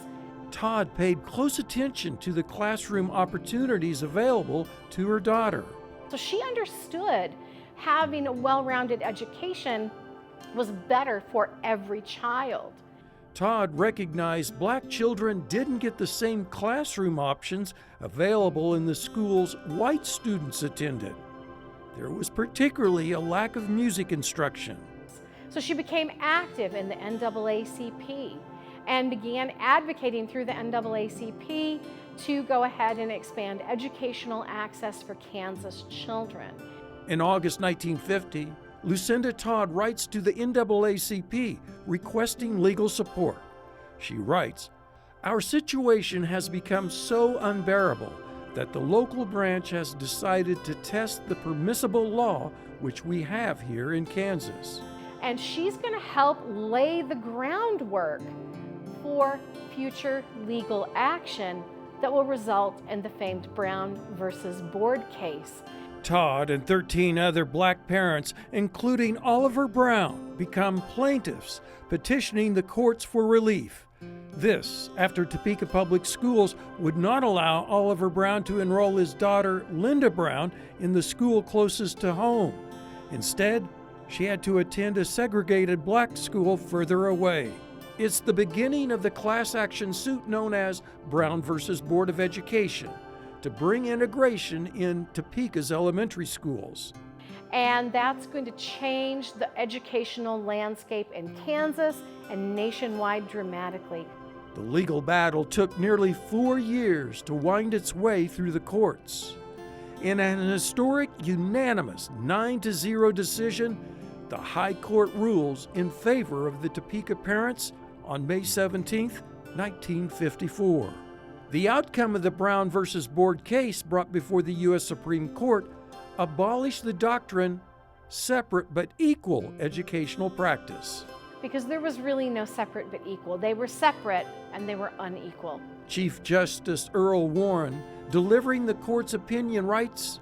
Todd paid close attention to the classroom opportunities available to her daughter. So she understood having a well-rounded education was better for every child. Todd recognized black children didn't get the same classroom options available in the schools white students attended. There was particularly a lack of music instruction. So she became active in the NAACP and began advocating through the NAACP to go ahead and expand educational access for Kansas children. In August 1950, Lucinda Todd writes to the NAACP requesting legal support. She writes, "Our situation has become so unbearable that the local branch has decided to test the permissible law which we have here in Kansas." And she's going to help lay the groundwork for future legal action that will result in the famed Brown versus Board case. Todd and 13 other black parents, including Oliver Brown, become plaintiffs, petitioning the courts for relief. This after Topeka Public Schools would not allow Oliver Brown to enroll his daughter, Linda Brown, in the school closest to home. Instead, she had to attend a segregated black school further away. It's the beginning of the class action suit known as Brown versus Board of Education, to bring integration in Topeka's elementary schools. And that's going to change the educational landscape in Kansas and nationwide dramatically. The legal battle took nearly 4 years to wind its way through the courts. In an historic, unanimous 9-0 decision, the High Court rules in favor of the Topeka parents on May 17, 1954. The outcome of the Brown versus Board case brought before the U.S. Supreme Court abolished the doctrine separate but equal educational practice. Because there was really no separate but equal. They were separate and they were unequal. Chief Justice Earl Warren, delivering the court's opinion, writes,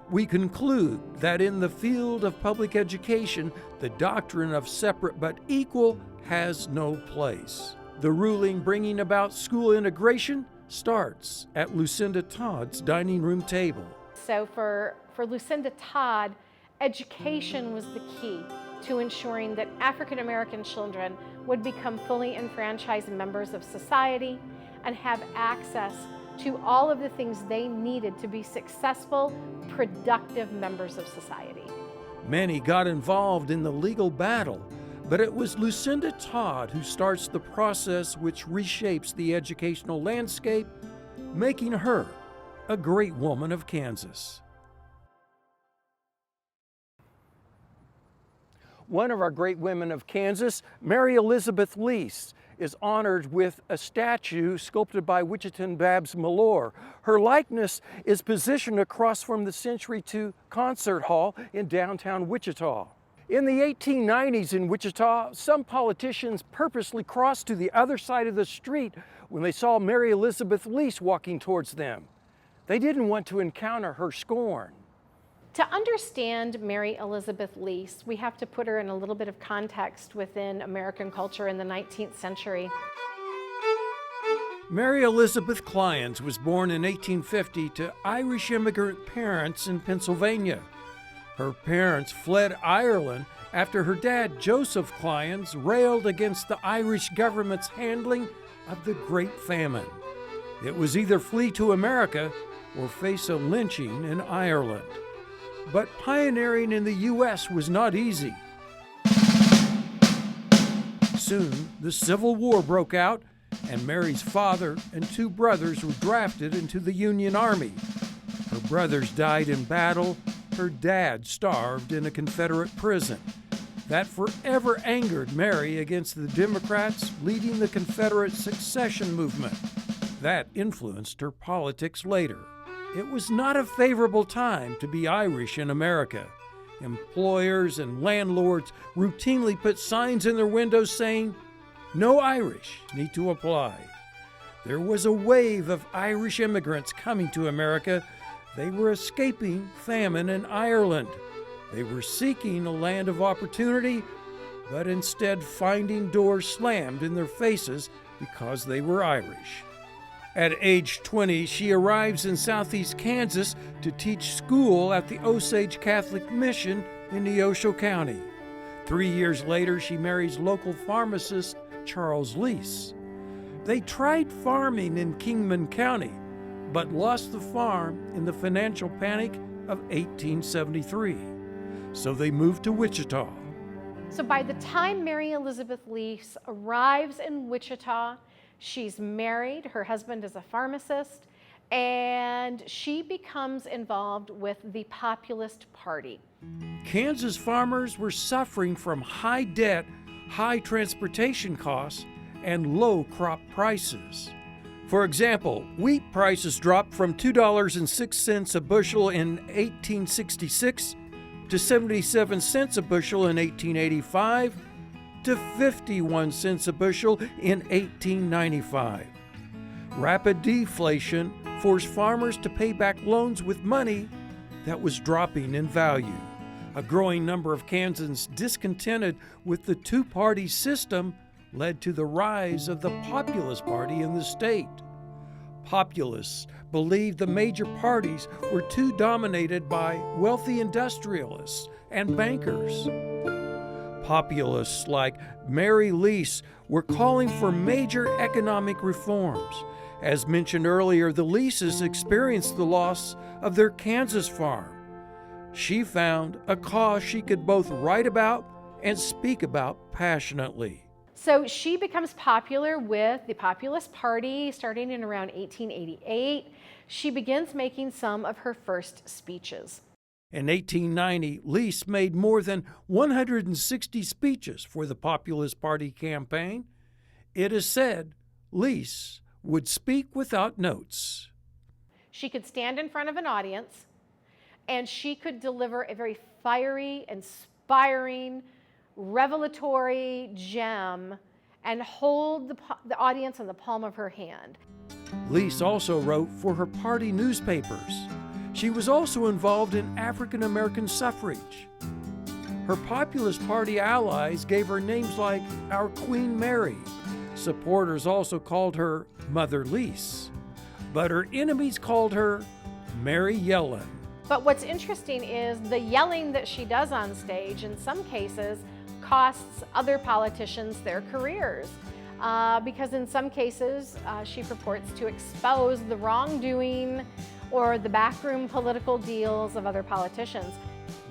"We conclude that in the field of public education, the doctrine of separate but equal has no place. The ruling bringing about school integration starts at Lucinda Todd's dining room table." So for Lucinda Todd, education was the key to ensuring that African American children would become fully enfranchised members of society and have access to all of the things they needed to be successful, productive members of society. Many got involved in the legal battle, but it was Lucinda Todd who starts the process which reshapes the educational landscape, making her a great woman of Kansas. One of our great women of Kansas, Mary Elizabeth Lease, is honored with a statue sculpted by Wichitan Babs Malore. Her likeness is positioned across from the Century 2 Concert Hall in downtown Wichita. In the 1890s in Wichita, some politicians purposely crossed to the other side of the street when they saw Mary Elizabeth Lease walking towards them. They didn't want to encounter her scorn. To understand Mary Elizabeth Lease, we have to put her in a little bit of context within American culture in the 19th century. Mary Elizabeth Clines was born in 1850 to Irish immigrant parents in Pennsylvania. Her parents fled Ireland after her dad, Joseph Clines, railed against the Irish government's handling of the Great Famine. It was either flee to America or face a lynching in Ireland. But pioneering in the U.S. was not easy. Soon, the Civil War broke out, and Mary's father and two brothers were drafted into the Union Army. Her brothers died in battle. Her dad starved in a Confederate prison. That forever angered Mary against the Democrats leading the Confederate secession movement. That influenced her politics later. It was not a favorable time to be Irish in America. Employers and landlords routinely put signs in their windows saying, "No Irish need to apply." There was a wave of Irish immigrants coming to America. They were escaping famine in Ireland. They were seeking a land of opportunity, but instead finding doors slammed in their faces because they were Irish. At age 20, she arrives in southeast Kansas to teach school at the Osage Catholic Mission in Neosho County. 3 years later, she marries local pharmacist Charles Lease. They tried farming in Kingman County, but lost the farm in the financial panic of 1873. So they moved to Wichita. So by the time Mary Elizabeth Lease arrives in Wichita, she's married, her husband is a pharmacist, and she becomes involved with the Populist Party. Kansas farmers were suffering from high debt, high transportation costs, and low crop prices. For example, wheat prices dropped from $2.06 a bushel in 1866 to 77 cents a bushel in 1885 to 51 cents a bushel in 1895. Rapid deflation forced farmers to pay back loans with money that was dropping in value. A growing number of Kansans discontented with the two-party system led to the rise of the Populist Party in the state. Populists believed the major parties were too dominated by wealthy industrialists and bankers. Populists like Mary Lease were calling for major economic reforms. As mentioned earlier, the Leases experienced the loss of their Kansas farm. She found a cause she could both write about and speak about passionately. So she becomes popular with the Populist Party starting in around 1888. She begins making some of her first speeches. In 1890, Lease made more than 160 speeches for the Populist Party campaign. It is said Lease would speak without notes. She could stand in front of an audience and she could deliver a very fiery, inspiring, revelatory gem and hold the audience in the palm of her hand. Lease also wrote for her party newspapers. She was also involved in African American suffrage. Her Populist Party allies gave her names like Our Queen Mary. Supporters also called her Mother Lease, but her enemies called her Mary Yellen. But what's interesting is the yelling that she does on stage, in some cases, costs other politicians their careers. Because in some cases, she purports to expose the wrongdoing or the backroom political deals of other politicians.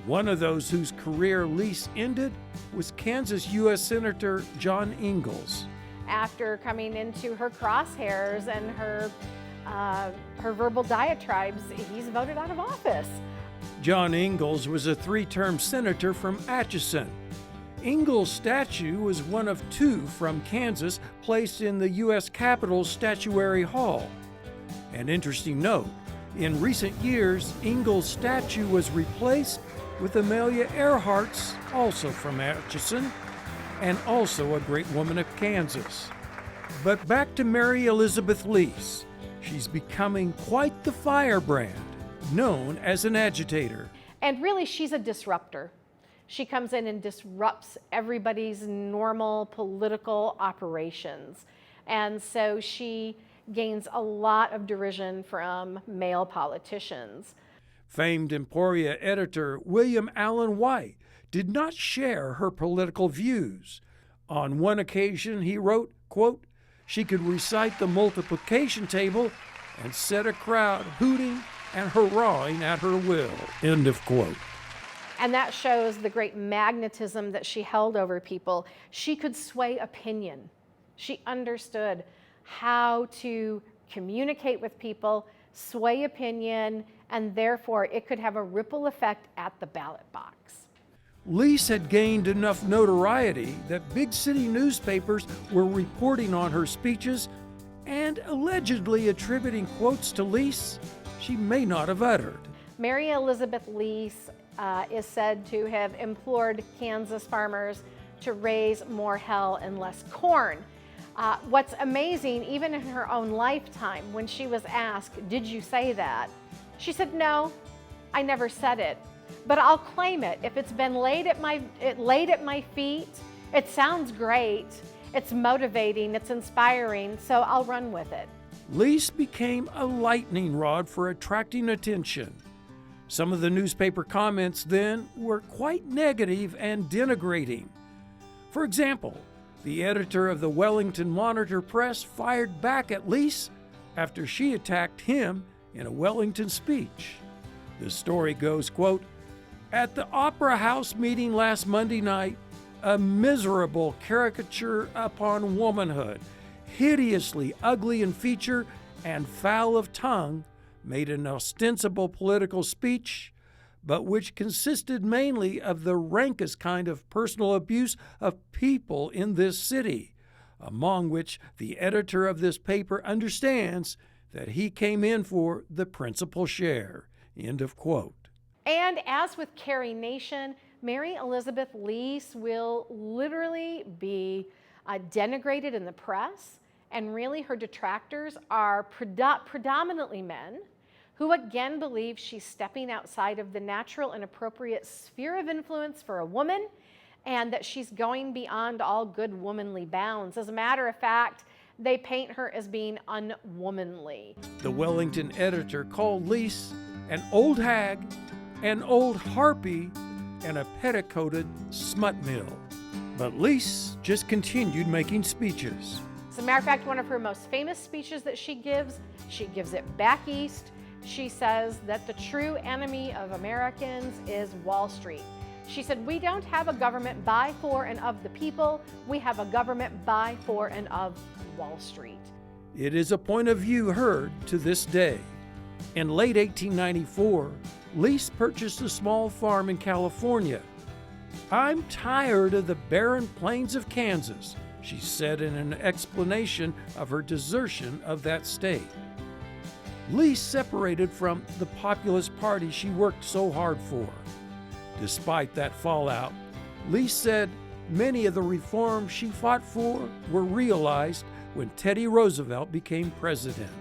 One of those whose career Lise ended was Kansas U.S. Senator John Ingalls. After coming into her crosshairs and her verbal diatribes, he's voted out of office. John Ingalls was a 3-term senator from Atchison. Ingalls' statue was one of 2 from Kansas placed in the U.S. Capitol's Statuary Hall. An interesting note, in recent years, Ingalls' statue was replaced with Amelia Earhart's, also from Atchison, and also a great woman of Kansas. But back to Mary Elizabeth Lise. She's becoming quite the firebrand, known as an agitator. And really, she's a disruptor. She comes in and disrupts everybody's normal political operations. And so she gains a lot of derision from male politicians. Famed Emporia editor William Allen White did not share her political views. On one occasion, he wrote, quote, "She could recite the multiplication table and set a crowd hooting and hurrahing at her will," end of quote. And that shows the great magnetism that she held over people. She could sway opinion. She understood how to communicate with people, sway opinion, and therefore it could have a ripple effect at the ballot box. Lise had gained enough notoriety that big city newspapers were reporting on her speeches and allegedly attributing quotes to Lise she may not have uttered. Mary Elizabeth Lise is said to have implored Kansas farmers to raise more hay and less corn. What's amazing, even in her own lifetime, when she was asked, "Did you say that?" she said, "No, I never said it, but I'll claim it. If it's been laid at my feet, it sounds great, it's motivating, it's inspiring, so I'll run with it." Lise became a lightning rod for attracting attention. Some of the newspaper comments then were quite negative and denigrating. For example, the editor of the Wellington Monitor Press fired back at Lise after she attacked him in a Wellington speech. The story goes, quote, "At the Opera House meeting last Monday night, a miserable caricature upon womanhood, hideously ugly in feature and foul of tongue, made an ostensible political speech, but which consisted mainly of the rankest kind of personal abuse of people in this city, among which the editor of this paper understands that he came in for the principal share," end of quote. And as with Carrie Nation, Mary Elizabeth Lise will literally be denigrated in the press, and really her detractors are predominantly men who again believe she's stepping outside of the natural and appropriate sphere of influence for a woman, and that she's going beyond all good womanly bounds. As a matter of fact, they paint her as being unwomanly. The Wellington editor called Lise an old hag, an old harpy, and a petticoated smut mill. But Lise just continued making speeches. As a matter of fact, one of her most famous speeches that she gives it back east. She says that the true enemy of Americans is Wall Street. She said, "We don't have a government by, for, and of the people. We have a government by, for, and of Wall Street." It is a point of view heard to this day. In late 1894, Lise purchased a small farm in California. "I'm tired of the barren plains of Kansas," she said in an explanation of her desertion of that state. Lise separated from the Populist Party she worked so hard for. Despite that fallout, Lise said many of the reforms she fought for were realized when Teddy Roosevelt became president.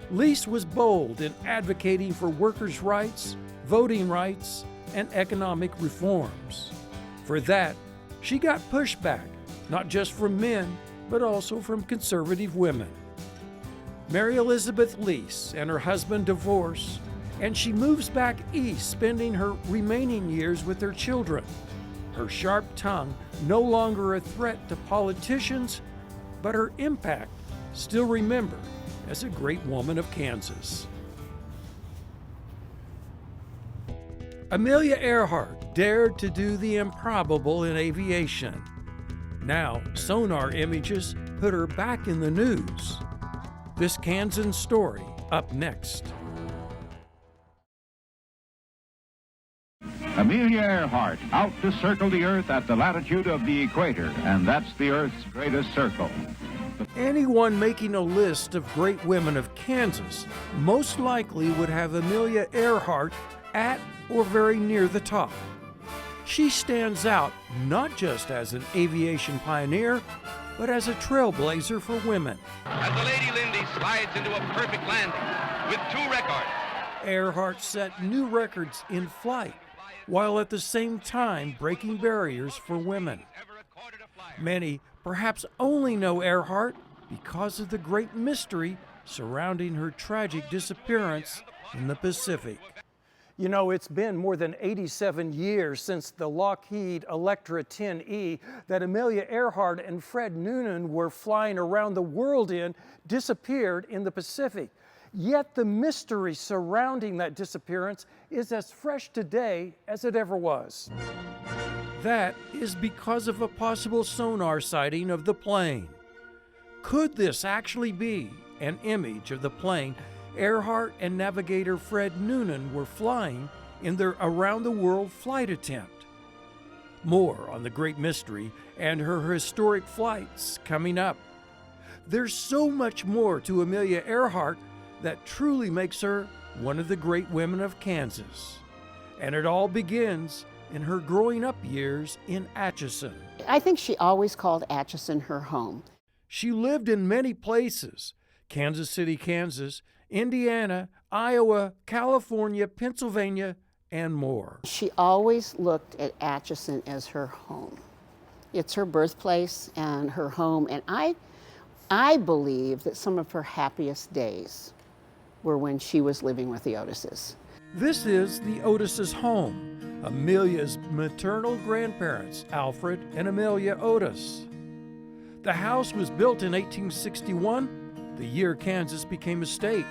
Lise was bold in advocating for workers' rights, voting rights, and economic reforms. For that, she got pushback, not just from men, but also from conservative women. Mary Elizabeth Lise and her husband divorce, and she moves back east, spending her remaining years with her children. Her sharp tongue no longer a threat to politicians, but her impact still remembered as a great woman of Kansas. Amelia Earhart dared to do the improbable in aviation. Now, sonar images put her back in the news. This Kansan story up next. Amelia Earhart, out to circle the Earth at the latitude of the equator, and that's the Earth's greatest circle. Anyone making a list of great women of Kansas most likely would have Amelia Earhart at or very near the top. She stands out not just as an aviation pioneer, but as a trailblazer for women. As the Lady Lindy slides into a perfect landing with 2 records. Earhart set new records in flight, while at the same time breaking barriers for women. Many perhaps only know Earhart because of the great mystery surrounding her tragic disappearance in the Pacific. You know, it's been more than 87 years since the Lockheed Electra 10E that Amelia Earhart and Fred Noonan were flying around the world in disappeared in the Pacific. Yet the mystery surrounding that disappearance is as fresh today as it ever was. That is because of a possible sonar sighting of the plane. Could this actually be an image of the plane Earhart and navigator Fred Noonan were flying in their around-the-world flight attempt? More on the great mystery and her historic flights coming up. There's so much more to Amelia Earhart that truly makes her one of the great women of Kansas. And it all begins in her growing up years in Atchison. I think she always called Atchison her home. She lived in many places: Kansas City, Kansas, Indiana, Iowa, California, Pennsylvania, and more. She always looked at Atchison as her home. It's her birthplace and her home, and I believe that some of her happiest days were when she was living with the Otises. This is the Otises' home, Amelia's maternal grandparents, Alfred and Amelia Otis. The house was built in 1861, the year Kansas became a state.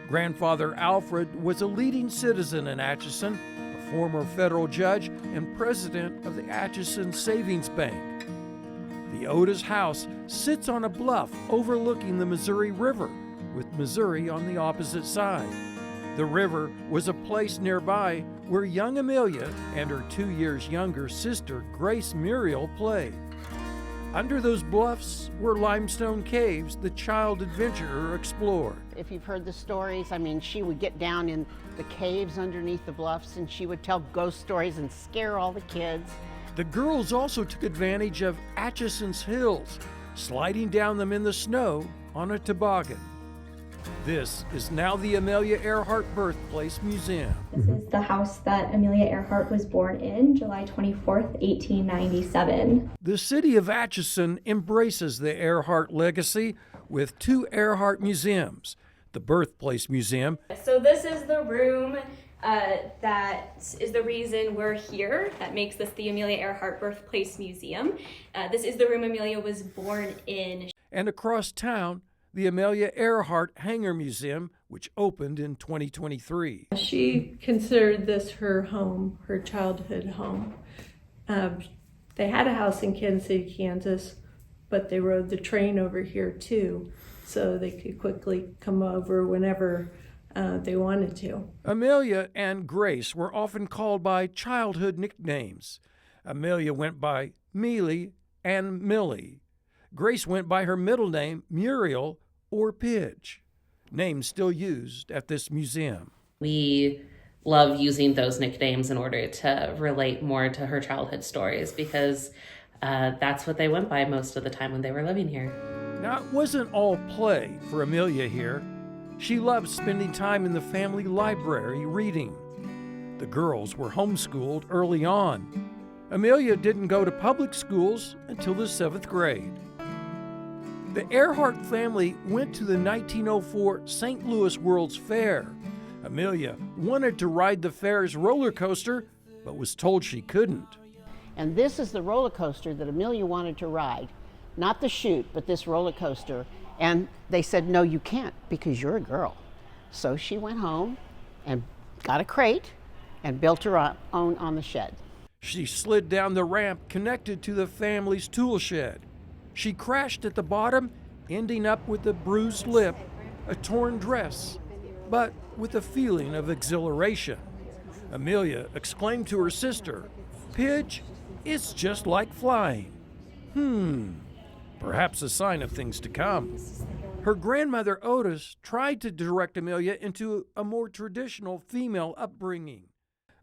Grandfather Alfred was a leading citizen in Atchison, a former federal judge and president of the Atchison Savings Bank. The Otis house sits on a bluff overlooking the Missouri River, with Missouri on the opposite side. The river was a place nearby where young Amelia and her 2 years younger sister Grace Muriel played. Under those bluffs were limestone caves the child adventurer explored. If you've heard the stories, I mean, she would get down in the caves underneath the bluffs and she would tell ghost stories and scare all the kids. The girls also took advantage of Atchison's hills, sliding down them in the snow on a toboggan. This is now the Amelia Earhart Birthplace Museum. This is the house that Amelia Earhart was born in, July 24th, 1897. The city of Atchison embraces the Earhart legacy with 2 Earhart museums. The Birthplace Museum. So this is the room that is the reason we're here. That makes this the Amelia Earhart Birthplace Museum. This is the room Amelia was born in. And across town, the Amelia Earhart Hangar Museum, which opened in 2023. She considered this her home, her childhood home. They had a house in Kansas City, Kansas, but they rode the train over here too, so they could quickly come over whenever they wanted to. Amelia and Grace were often called by childhood nicknames. Amelia went by Mealy and Millie. Grace went by her middle name, Muriel or Pidge, names still used at this museum. We love using those nicknames in order to relate more to her childhood stories because that's what they went by most of the time when they were living here. Now, it wasn't all play for Amelia here. She loved spending time in the family library reading. The girls were homeschooled early on. Amelia didn't go to public schools until the 7th grade. The Earhart family went to the 1904 St. Louis World's Fair. Amelia wanted to ride the fair's roller coaster, but was told she couldn't. And this is the roller coaster that Amelia wanted to ride. Not the chute, but this roller coaster. And they said, no, you can't because you're a girl. So she went home and got a crate and built her own on the shed. She slid down the ramp connected to the family's tool shed. She crashed at the bottom, ending up with a bruised lip, a torn dress, but with a feeling of exhilaration. Amelia exclaimed to her sister, "Pidge, it's just like flying." Perhaps a sign of things to come. Her grandmother Otis tried to direct Amelia into a more traditional female upbringing,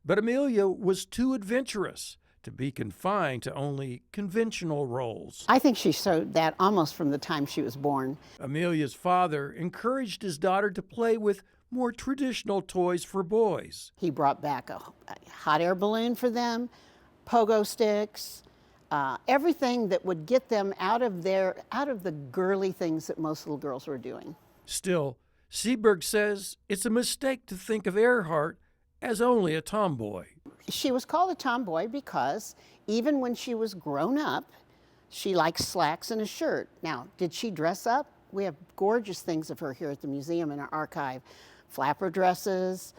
but Amelia was too adventurous to be confined to only conventional roles. I think she showed that almost from the time she was born. Amelia's father encouraged his daughter to play with more traditional toys for boys. He brought back a hot air balloon for them, pogo sticks, everything that would get them out of the girly things that most little girls were doing. Still, Seberg says it's a mistake to think of Earhart as only a tomboy. She was called a tomboy because even when she was grown up, she liked slacks and a shirt. Now, did she dress up? We have gorgeous things of her here at the museum in our archive. Flapper dresses,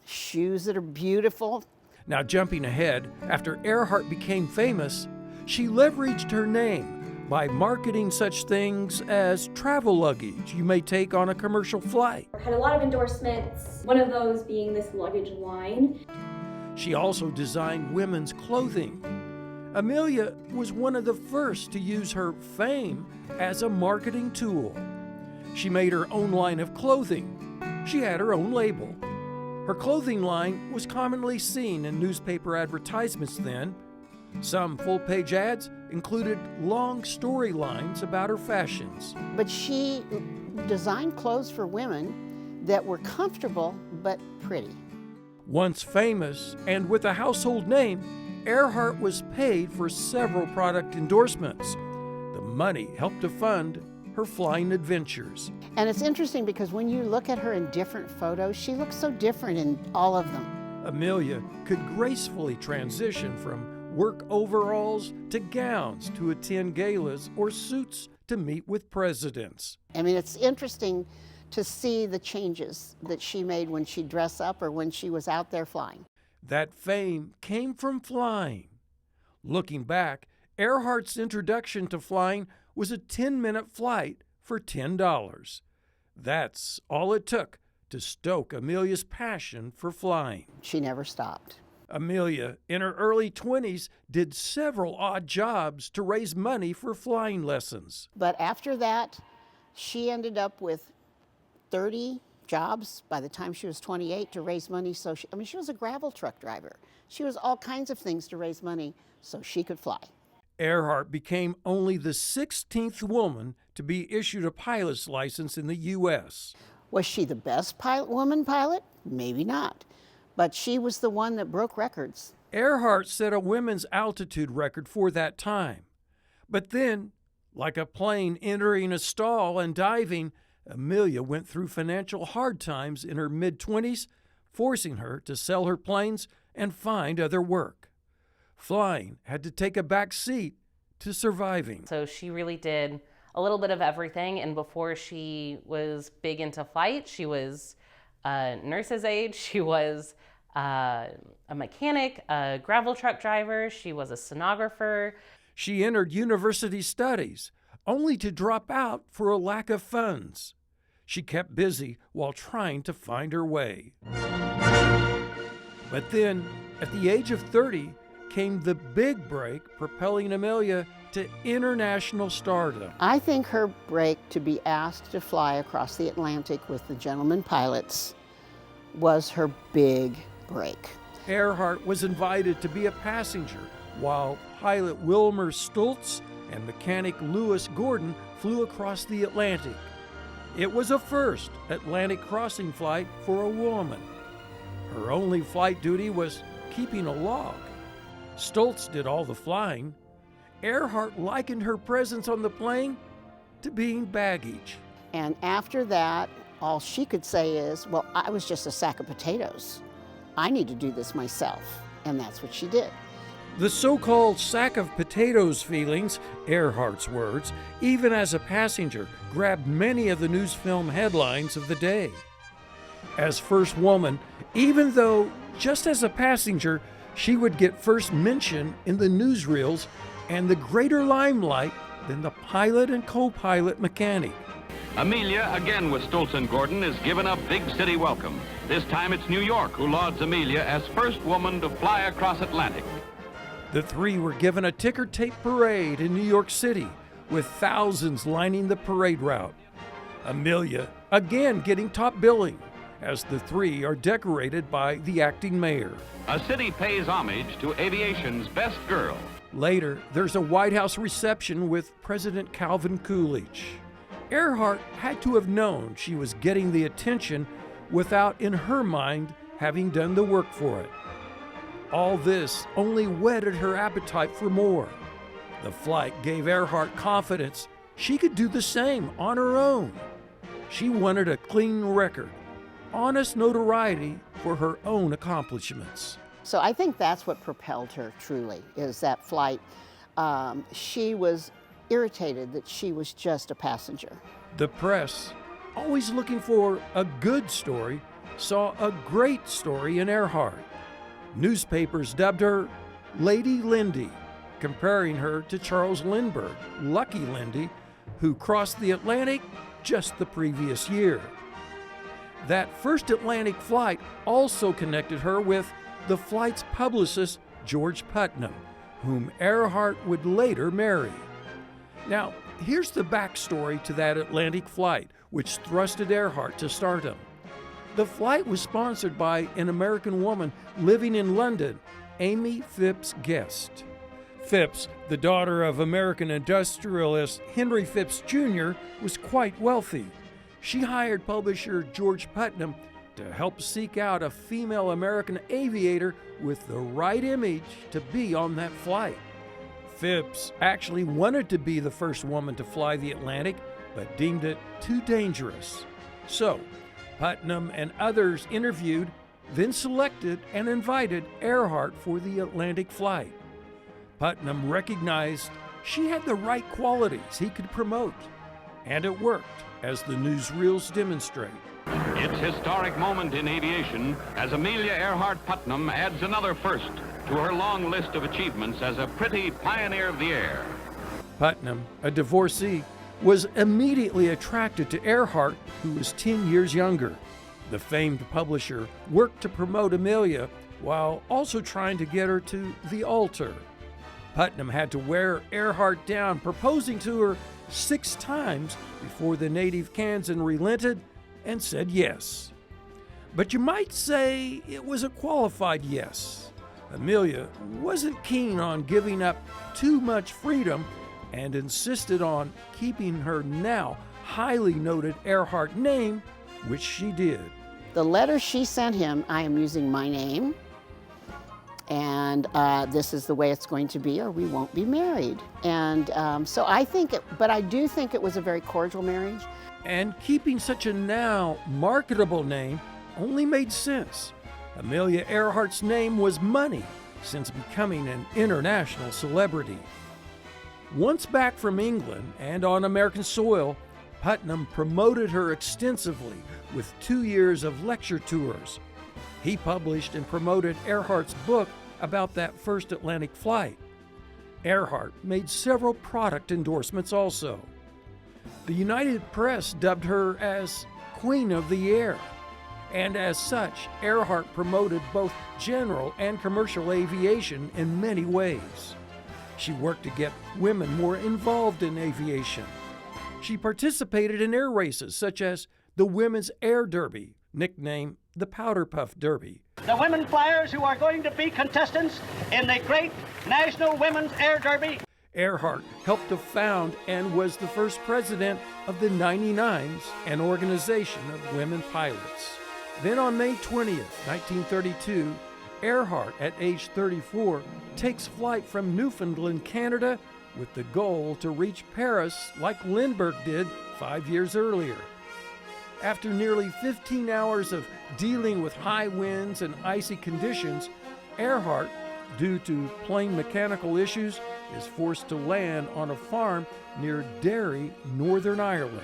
shoes that are beautiful. Now, jumping ahead, after Earhart became famous, she leveraged her name by marketing such things as travel luggage you may take on a commercial flight. Had a lot of endorsements, one of those being this luggage line. She also designed women's clothing. Amelia was one of the first to use her fame as a marketing tool. She made her own line of clothing. She had her own label. Her clothing line was commonly seen in newspaper advertisements then. Some full-page ads included long storylines about her fashions. But she designed clothes for women that were comfortable but pretty. Once famous and with a household name, Earhart was paid for several product endorsements. The money helped to fund her flying adventures. And it's interesting because when you look at her in different photos, she looks so different in all of them. Amelia could gracefully transition from work overalls to gowns to attend galas or suits to meet with presidents. I mean, it's interesting to see the changes that she made when she dressed up or when she was out there flying. That fame came from flying. Looking back, Earhart's introduction to flying was a 10-minute flight for $10. That's all it took to stoke Amelia's passion for flying. She never stopped. Amelia, in her early 20s, did several odd jobs to raise money for flying lessons. But after that, she ended up with 30 jobs by the time she was 28 to raise money. So she was a gravel truck driver. She was all kinds of things to raise money so she could fly. Earhart became only the 16th woman to be issued a pilot's license in the U.S. Was she the best woman pilot? Maybe not. But she was the one that broke records. Earhart set a women's altitude record for that time. But then, like a plane entering a stall and diving, Amelia went through financial hard times in her mid-20s, forcing her to sell her planes and find other work. Flying had to take a back seat to surviving. So she really did a little bit of everything, and before she was big into flight, she was a nurse's aide, she was a mechanic, a gravel truck driver, she was a stenographer. She entered university studies, only to drop out for a lack of funds. She kept busy while trying to find her way. But then, at the age of 30, came the big break, propelling Amelia to international stardom. I think her break to be asked to fly across the Atlantic with the Gentlemen Pilots was her big break. Earhart was invited to be a passenger, while pilot Wilmer Stultz and mechanic Lewis Gordon flew across the Atlantic. It was a first Atlantic crossing flight for a woman. Her only flight duty was keeping a log. Stultz did all the flying. Earhart likened her presence on the plane to being baggage. And after that, all she could say is, well, I was just a sack of potatoes. I need to do this myself. And that's what she did. The so-called sack of potatoes feelings, Earhart's words, even as a passenger, grabbed many of the news film headlines of the day. as first woman, even though just as a passenger, she would get first mention in the newsreels and the greater limelight than the pilot and co-pilot mechanic. Amelia, again with Stolzen Gordon, is given a big city welcome. This time it's New York who lauds Amelia as first woman to fly across Atlantic. The three were given a ticker tape parade in New York City, with thousands lining the parade route. Amelia, again getting top billing, as the three are decorated by the acting mayor. A city pays homage to aviation's best girl. Later, there's a White House reception with President Calvin Coolidge. Earhart had to have known she was getting the attention without, in her mind, having done the work for it. All this only whetted her appetite for more. The flight gave Earhart confidence she could do the same on her own. She wanted a clean record, honest notoriety for her own accomplishments. So I think that's what propelled her truly, is that flight. She was irritated that she was just a passenger. The press, always looking for a good story, saw a great story in Earhart. Newspapers dubbed her Lady Lindy, comparing her to Charles Lindbergh, Lucky Lindy, who crossed the Atlantic just the previous year. That first Atlantic flight also connected her with the flight's publicist, George Putnam, whom Earhart would later marry. Now, here's the backstory to that Atlantic flight, which thrusted Earhart to stardom. The flight was sponsored by an American woman living in London, Amy Phipps Guest. Phipps, the daughter of American industrialist Henry Phipps Jr., was quite wealthy. She hired publisher George Putnam to help seek out a female American aviator with the right image to be on that flight. Phipps actually wanted to be the first woman to fly the Atlantic, but deemed it too dangerous. So, Putnam and others interviewed, then selected and invited Earhart for the Atlantic flight. Putnam recognized she had the right qualities he could promote, and it worked, as the newsreels demonstrate. It's a historic moment in aviation as Amelia Earhart Putnam adds another first to her long list of achievements as a pretty pioneer of the air. Putnam, a divorcee, was immediately attracted to Earhart, who was 10 years younger. The famed publisher worked to promote Amelia while also trying to get her to the altar. Putnam had to wear Earhart down, proposing to her 6 times before the native Kansan relented and said yes. But you might say it was a qualified yes. Amelia wasn't keen on giving up too much freedom and insisted on keeping her now highly noted Earhart name, which she did. The letter she sent him, I am using my name, and this is the way it's going to be, or we won't be married. And so I think, but I do think it was a very cordial marriage. And keeping such a now marketable name only made sense. Amelia Earhart's name was money since becoming an international celebrity. Once back from England and on American soil, Putnam promoted her extensively with 2 years of lecture tours. He published and promoted Earhart's book about that first Atlantic flight. Earhart made several product endorsements also. The United Press dubbed her as Queen of the Air, and as such, Earhart promoted both general and commercial aviation in many ways. She worked to get women more involved in aviation. She participated in air races such as the Women's Air Derby, nicknamed the Powder Puff Derby. The women flyers who are going to be contestants in the great National Women's Air Derby. Earhart helped to found and was the first president of the 99s, an organization of women pilots. Then on May 20th, 1932, Earhart, at age 34, takes flight from Newfoundland, Canada, with the goal to reach Paris like Lindbergh did 5 years earlier. After nearly 15 hours of dealing with high winds and icy conditions, Earhart, due to plane mechanical issues, is forced to land on a farm near Derry, Northern Ireland.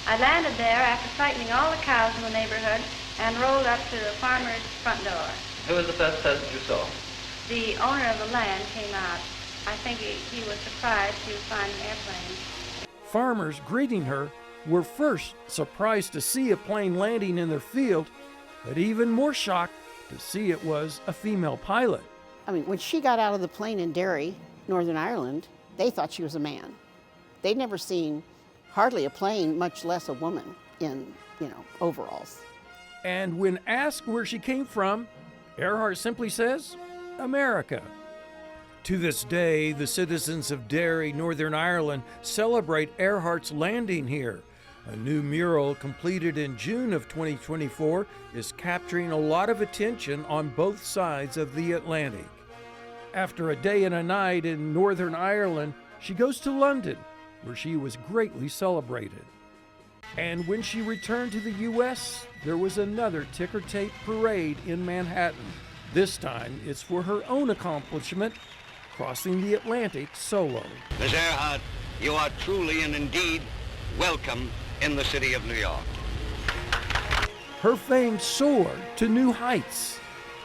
I landed there after frightening all the cows in the neighborhood and rolled up to the farmer's front door. Who was the first person you saw? The owner of the land came out. I think he was surprised to find an airplane. Farmers greeting her were first surprised to see a plane landing in their field, but even more shocked to see it was a female pilot. I mean, when she got out of the plane in Derry, Northern Ireland, they thought she was a man. They'd never seen hardly a plane, much less a woman in, overalls. And when asked where she came from, Earhart simply says, America. To this day, the citizens of Derry, Northern Ireland, celebrate Earhart's landing here. A new mural completed in June of 2024 is capturing a lot of attention on both sides of the Atlantic. After a day and a night in Northern Ireland, she goes to London, where she was greatly celebrated. And when she returned to the U.S., there was another ticker tape parade in Manhattan. This time, it's for her own accomplishment, crossing the Atlantic solo. Miss Earhart, you are truly and indeed welcome in the city of New York. Her fame soared to new heights.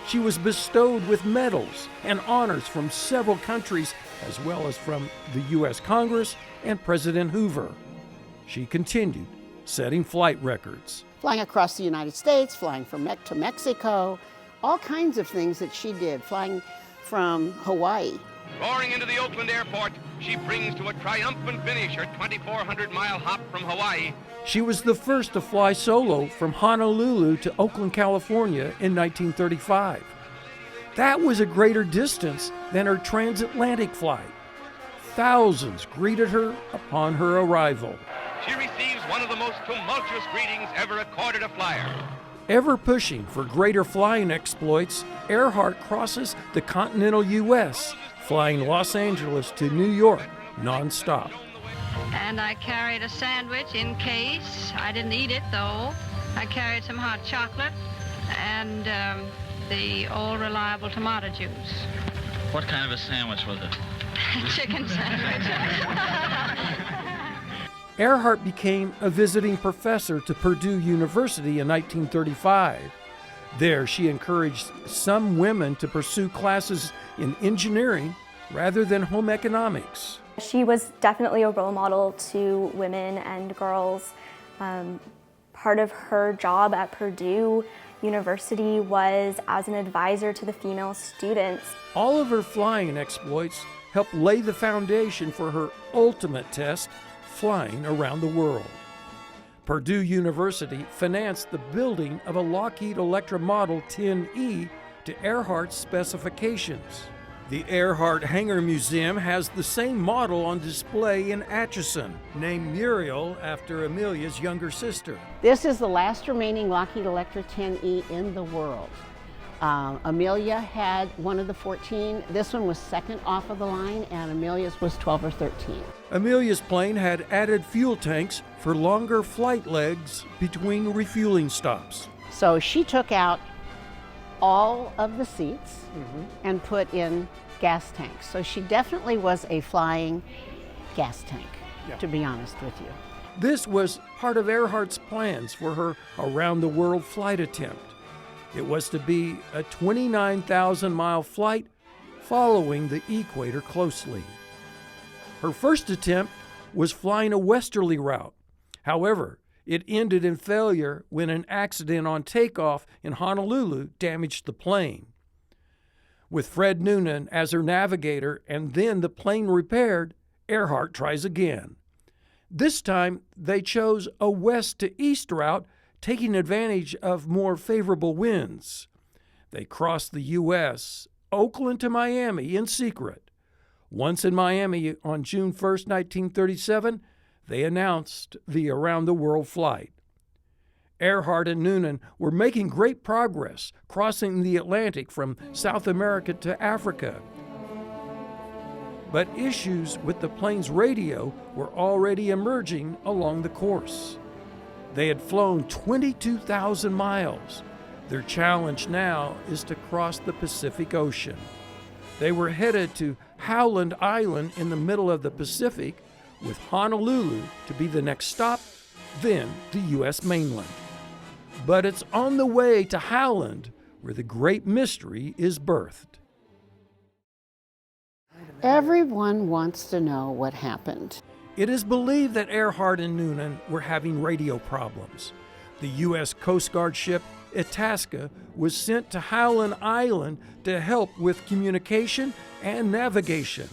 She was bestowed with medals and honors from several countries, as well as from the U.S. Congress and President Hoover. She continued setting flight records. Flying across the United States, flying to Mexico, all kinds of things that she did, flying from Hawaii. Roaring into the Oakland airport, she brings to a triumphant finish her 2,400-mile hop from Hawaii. She was the first to fly solo from Honolulu to Oakland, California in 1935. That was a greater distance than her transatlantic flight. Thousands greeted her upon her arrival. She receives one of the most tumultuous greetings ever accorded a flyer. Ever pushing for greater flying exploits, Earhart crosses the continental U.S., flying Los Angeles to New York nonstop. And I carried a sandwich in case. I didn't eat it, though. I carried some hot chocolate and the old reliable tomato juice. What kind of a sandwich was it? Chicken sandwich. Earhart became a visiting professor to Purdue University in 1935. There, she encouraged some women to pursue classes in engineering rather than home economics. She was definitely a role model to women and girls. Part of her job at Purdue University was as an advisor to the female students. All of her flying exploits helped lay the foundation for her ultimate test, flying around the world. Purdue University financed the building of a Lockheed Electra Model 10E to Earhart's specifications. The Earhart Hangar Museum has the same model on display in Atchison, named Muriel after Amelia's younger sister. This is the last remaining Lockheed Electra 10E in the world. Amelia had one of the 14. This one was second off of the line, and Amelia's was 12 or 13. Amelia's plane had added fuel tanks for longer flight legs between refueling stops. So she took out all of the seats and put in gas tanks. So she definitely was a flying gas tank, to be honest with you. This was part of Earhart's plans for her around-the-world flight attempt. It was to be a 29,000-mile flight following the equator closely. Her first attempt was flying a westerly route. However, it ended in failure when an accident on takeoff in Honolulu damaged the plane. With Fred Noonan as her navigator and then the plane repaired, Earhart tries again. This time, they chose a west to east route, taking advantage of more favorable winds. They crossed the U.S., Oakland to Miami in secret. Once in Miami on June 1st, 1937, they announced the around-the-world flight. Earhart and Noonan were making great progress, crossing the Atlantic from South America to Africa. But issues with the plane's radio were already emerging along the course. They had flown 22,000 miles. Their challenge now is to cross the Pacific Ocean. They were headed to Howland Island in the middle of the Pacific, with Honolulu to be the next stop, then the U.S. mainland. but it's on the way to Howland where the great mystery is birthed. Everyone wants to know what happened. It is believed that Earhart and Noonan were having radio problems. The U.S. Coast Guard ship Itasca was sent to Howland Island to help with communication and navigation.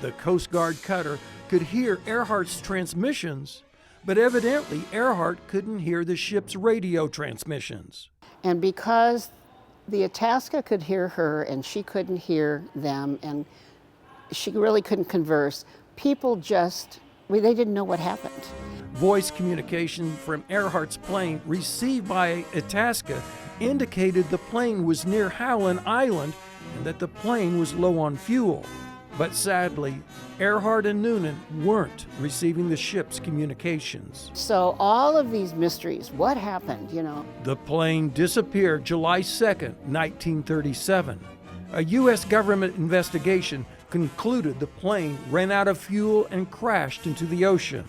The Coast Guard cutter could hear Earhart's transmissions, but evidently Earhart couldn't hear the ship's radio transmissions. And because the Itasca could hear her and she couldn't hear them, and she really couldn't converse, people just, they didn't know what happened. Voice communication from Earhart's plane received by Itasca indicated the plane was near Howland Island and that the plane was low on fuel. But sadly, Earhart and Noonan weren't receiving the ship's communications. So all of these mysteries, what happened, you know? The plane disappeared July 2nd, 1937. A U.S. government investigation concluded the plane ran out of fuel and crashed into the ocean.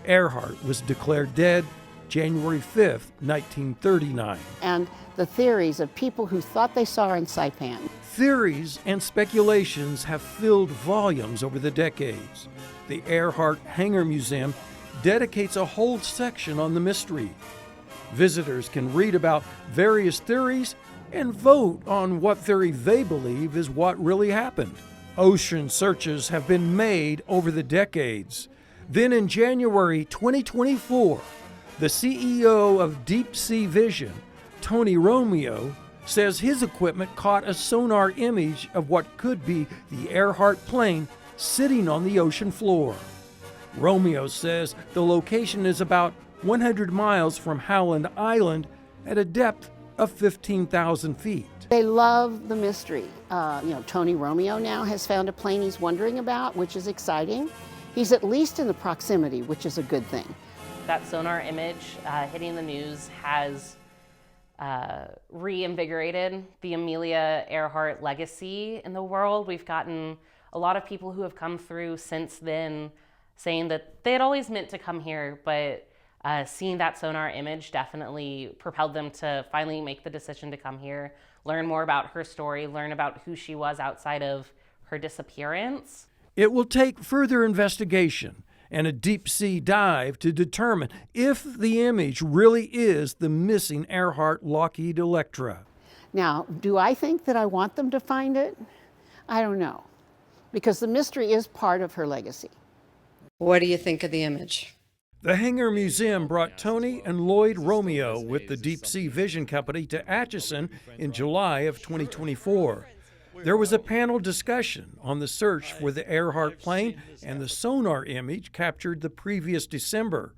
Earhart was declared dead January 5th, 1939. And the theories of people who thought they saw her in Saipan. Theories and speculations have filled volumes over the decades. The Earhart Hangar Museum dedicates a whole section on the mystery. Visitors can read about various theories and vote on what theory they believe is what really happened. Ocean searches have been made over the decades. Then in January 2024, the CEO of Deep Sea Vision, Tony Romeo, says his equipment caught a sonar image of what could be the Earhart plane sitting on the ocean floor. Romeo says the location is about 100 miles from Howland Island at a depth of 15,000 feet. They love the mystery. Tony Romeo now has found a plane he's wondering about, which is exciting. He's at least in the proximity, which is a good thing. That sonar image hitting the news has reinvigorated the Amelia Earhart legacy in the world. We've gotten a lot of people who have come through since then saying that they had always meant to come here, but seeing that sonar image definitely propelled them to finally make the decision to come here, learn more about her story, learn about who she was outside of her disappearance. It will take further investigation and a deep sea dive to determine if the image really is the missing Earhart Lockheed Electra. Now, do I think that I want them to find it? I don't know, because the mystery is part of her legacy. What do you think of the image? The Hangar Museum brought Tony and Lloyd Romeo with the Deep Sea Vision Company to Atchison in July of 2024. There was a panel discussion on the search for the Earhart plane and the sonar image captured the previous December.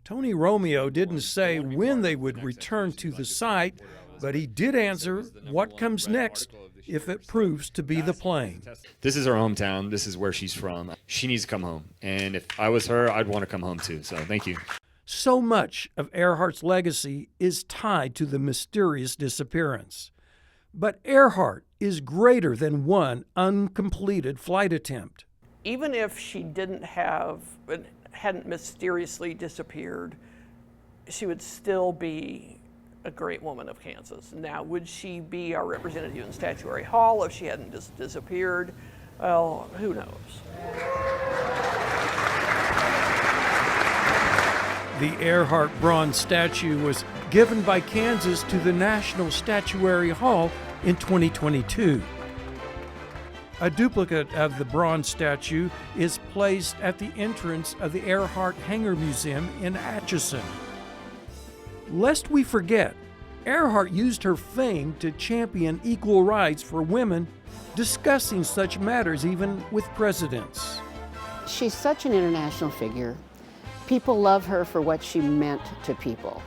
Tony Romeo didn't say when they would return to the site, but he did answer what comes next if it proves to be the plane. This is her hometown. This is where she's from. She needs to come home. And if I was her, I'd want to come home too. So thank you. So much of Earhart's legacy is tied to the mysterious disappearance. But Earhart is greater than one uncompleted flight attempt. Even if she hadn't mysteriously disappeared, she would still be a great woman of Kansas. Now, would she be our representative in Statuary Hall if she hadn't just disappeared? Well, who knows? The Earhart bronze statue was given by Kansas to the National Statuary Hall in 2022. A duplicate of the bronze statue is placed at the entrance of the Earhart Hangar Museum in Atchison. Lest we forget, Earhart used her fame to champion equal rights for women, discussing such matters even with presidents. She's such an international figure. People love her for what she meant to people.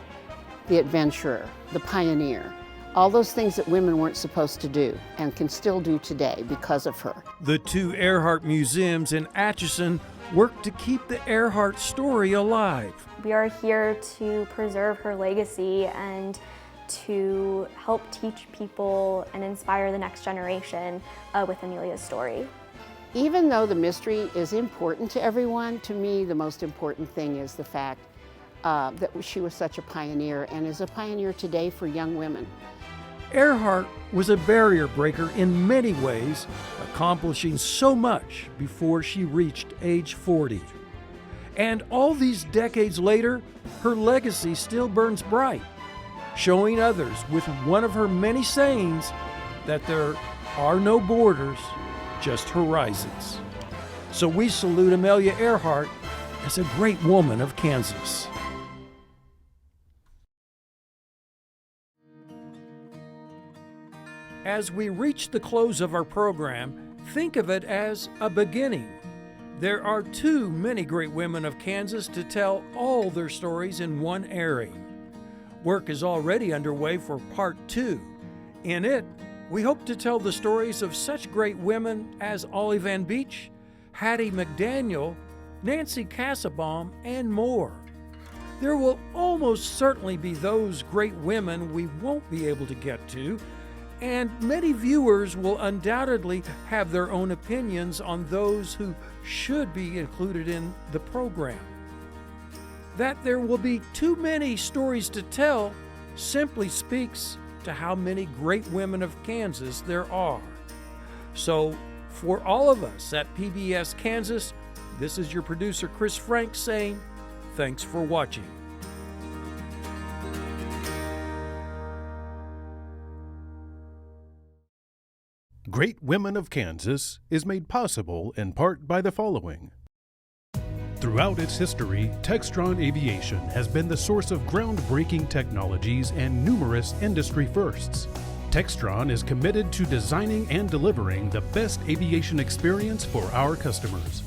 The adventurer, the pioneer, all those things that women weren't supposed to do and can still do today because of her. The two Earhart museums in Atchison work to keep the Earhart story alive. We are here to preserve her legacy and to help teach people and inspire the next generation with Amelia's story. Even though the mystery is important to everyone, to me the most important thing is the fact that she was such a pioneer and is a pioneer today for young women. Earhart was a barrier breaker in many ways, accomplishing so much before she reached age 40. And all these decades later, her legacy still burns bright, showing others with one of her many sayings that there are no borders, just horizons. So we salute Amelia Earhart as a great woman of Kansas. As we reach the close of our program, think of it as a beginning. There are too many great women of Kansas to tell all their stories in one airing. Work is already underway for Part 2. In it, we hope to tell the stories of such great women as Ollie Van Beach, Hattie McDaniel, Nancy Kassebaum, and more. There will almost certainly be those great women we won't be able to get to, and many viewers will undoubtedly have their own opinions on those who should be included in the program. That there will be too many stories to tell simply speaks to how many great women of Kansas there are. So, for all of us at PBS Kansas, this is your producer Chris Frank saying, thanks for watching. Great Women of Kansas is made possible in part by the following. Throughout its history, Textron Aviation has been the source of groundbreaking technologies and numerous industry firsts. Textron is committed to designing and delivering the best aviation experience for our customers.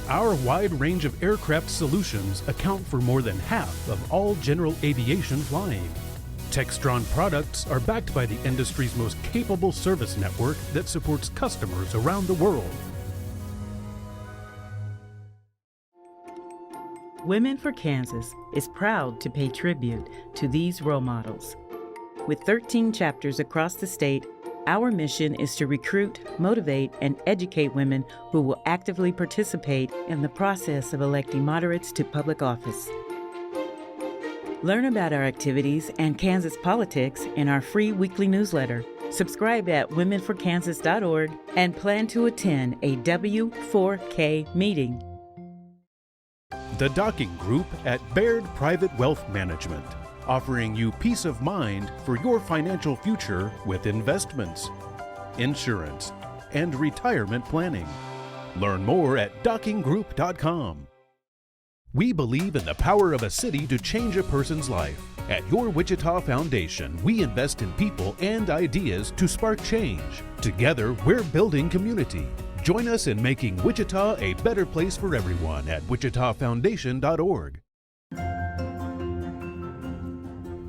Our wide range of aircraft solutions account for more than half of all general aviation flying. Textron products are backed by the industry's most capable service network that supports customers around the world. Women for Kansas is proud to pay tribute to these role models. With 13 chapters across the state, our mission is to recruit, motivate, and educate women who will actively participate in the process of electing moderates to public office. Learn about our activities and Kansas politics in our free weekly newsletter. Subscribe at womenforkansas.org and plan to attend a W4K meeting. The Docking Group at Baird Private Wealth Management, offering you peace of mind for your financial future with investments, insurance, and retirement planning. Learn more at dockinggroup.com. We believe in the power of a city to change a person's life. At Your Wichita Foundation, we invest in people and ideas to spark change. Together, we're building community. Join us in making Wichita a better place for everyone at wichitafoundation.org.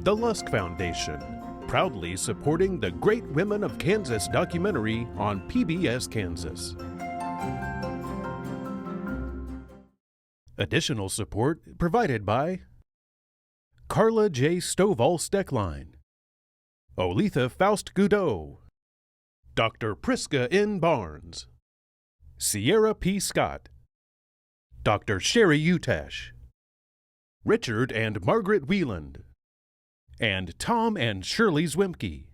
The Lusk Foundation, proudly supporting the Great Women of Kansas documentary on PBS Kansas. Additional support provided by Carla J. Stovall Steckline, Olitha Faust Goudot, Dr. Priska N. Barnes, Sierra P. Scott, Dr. Sherry Utash, Richard and Margaret Wieland, and Tom and Shirley Zwimke.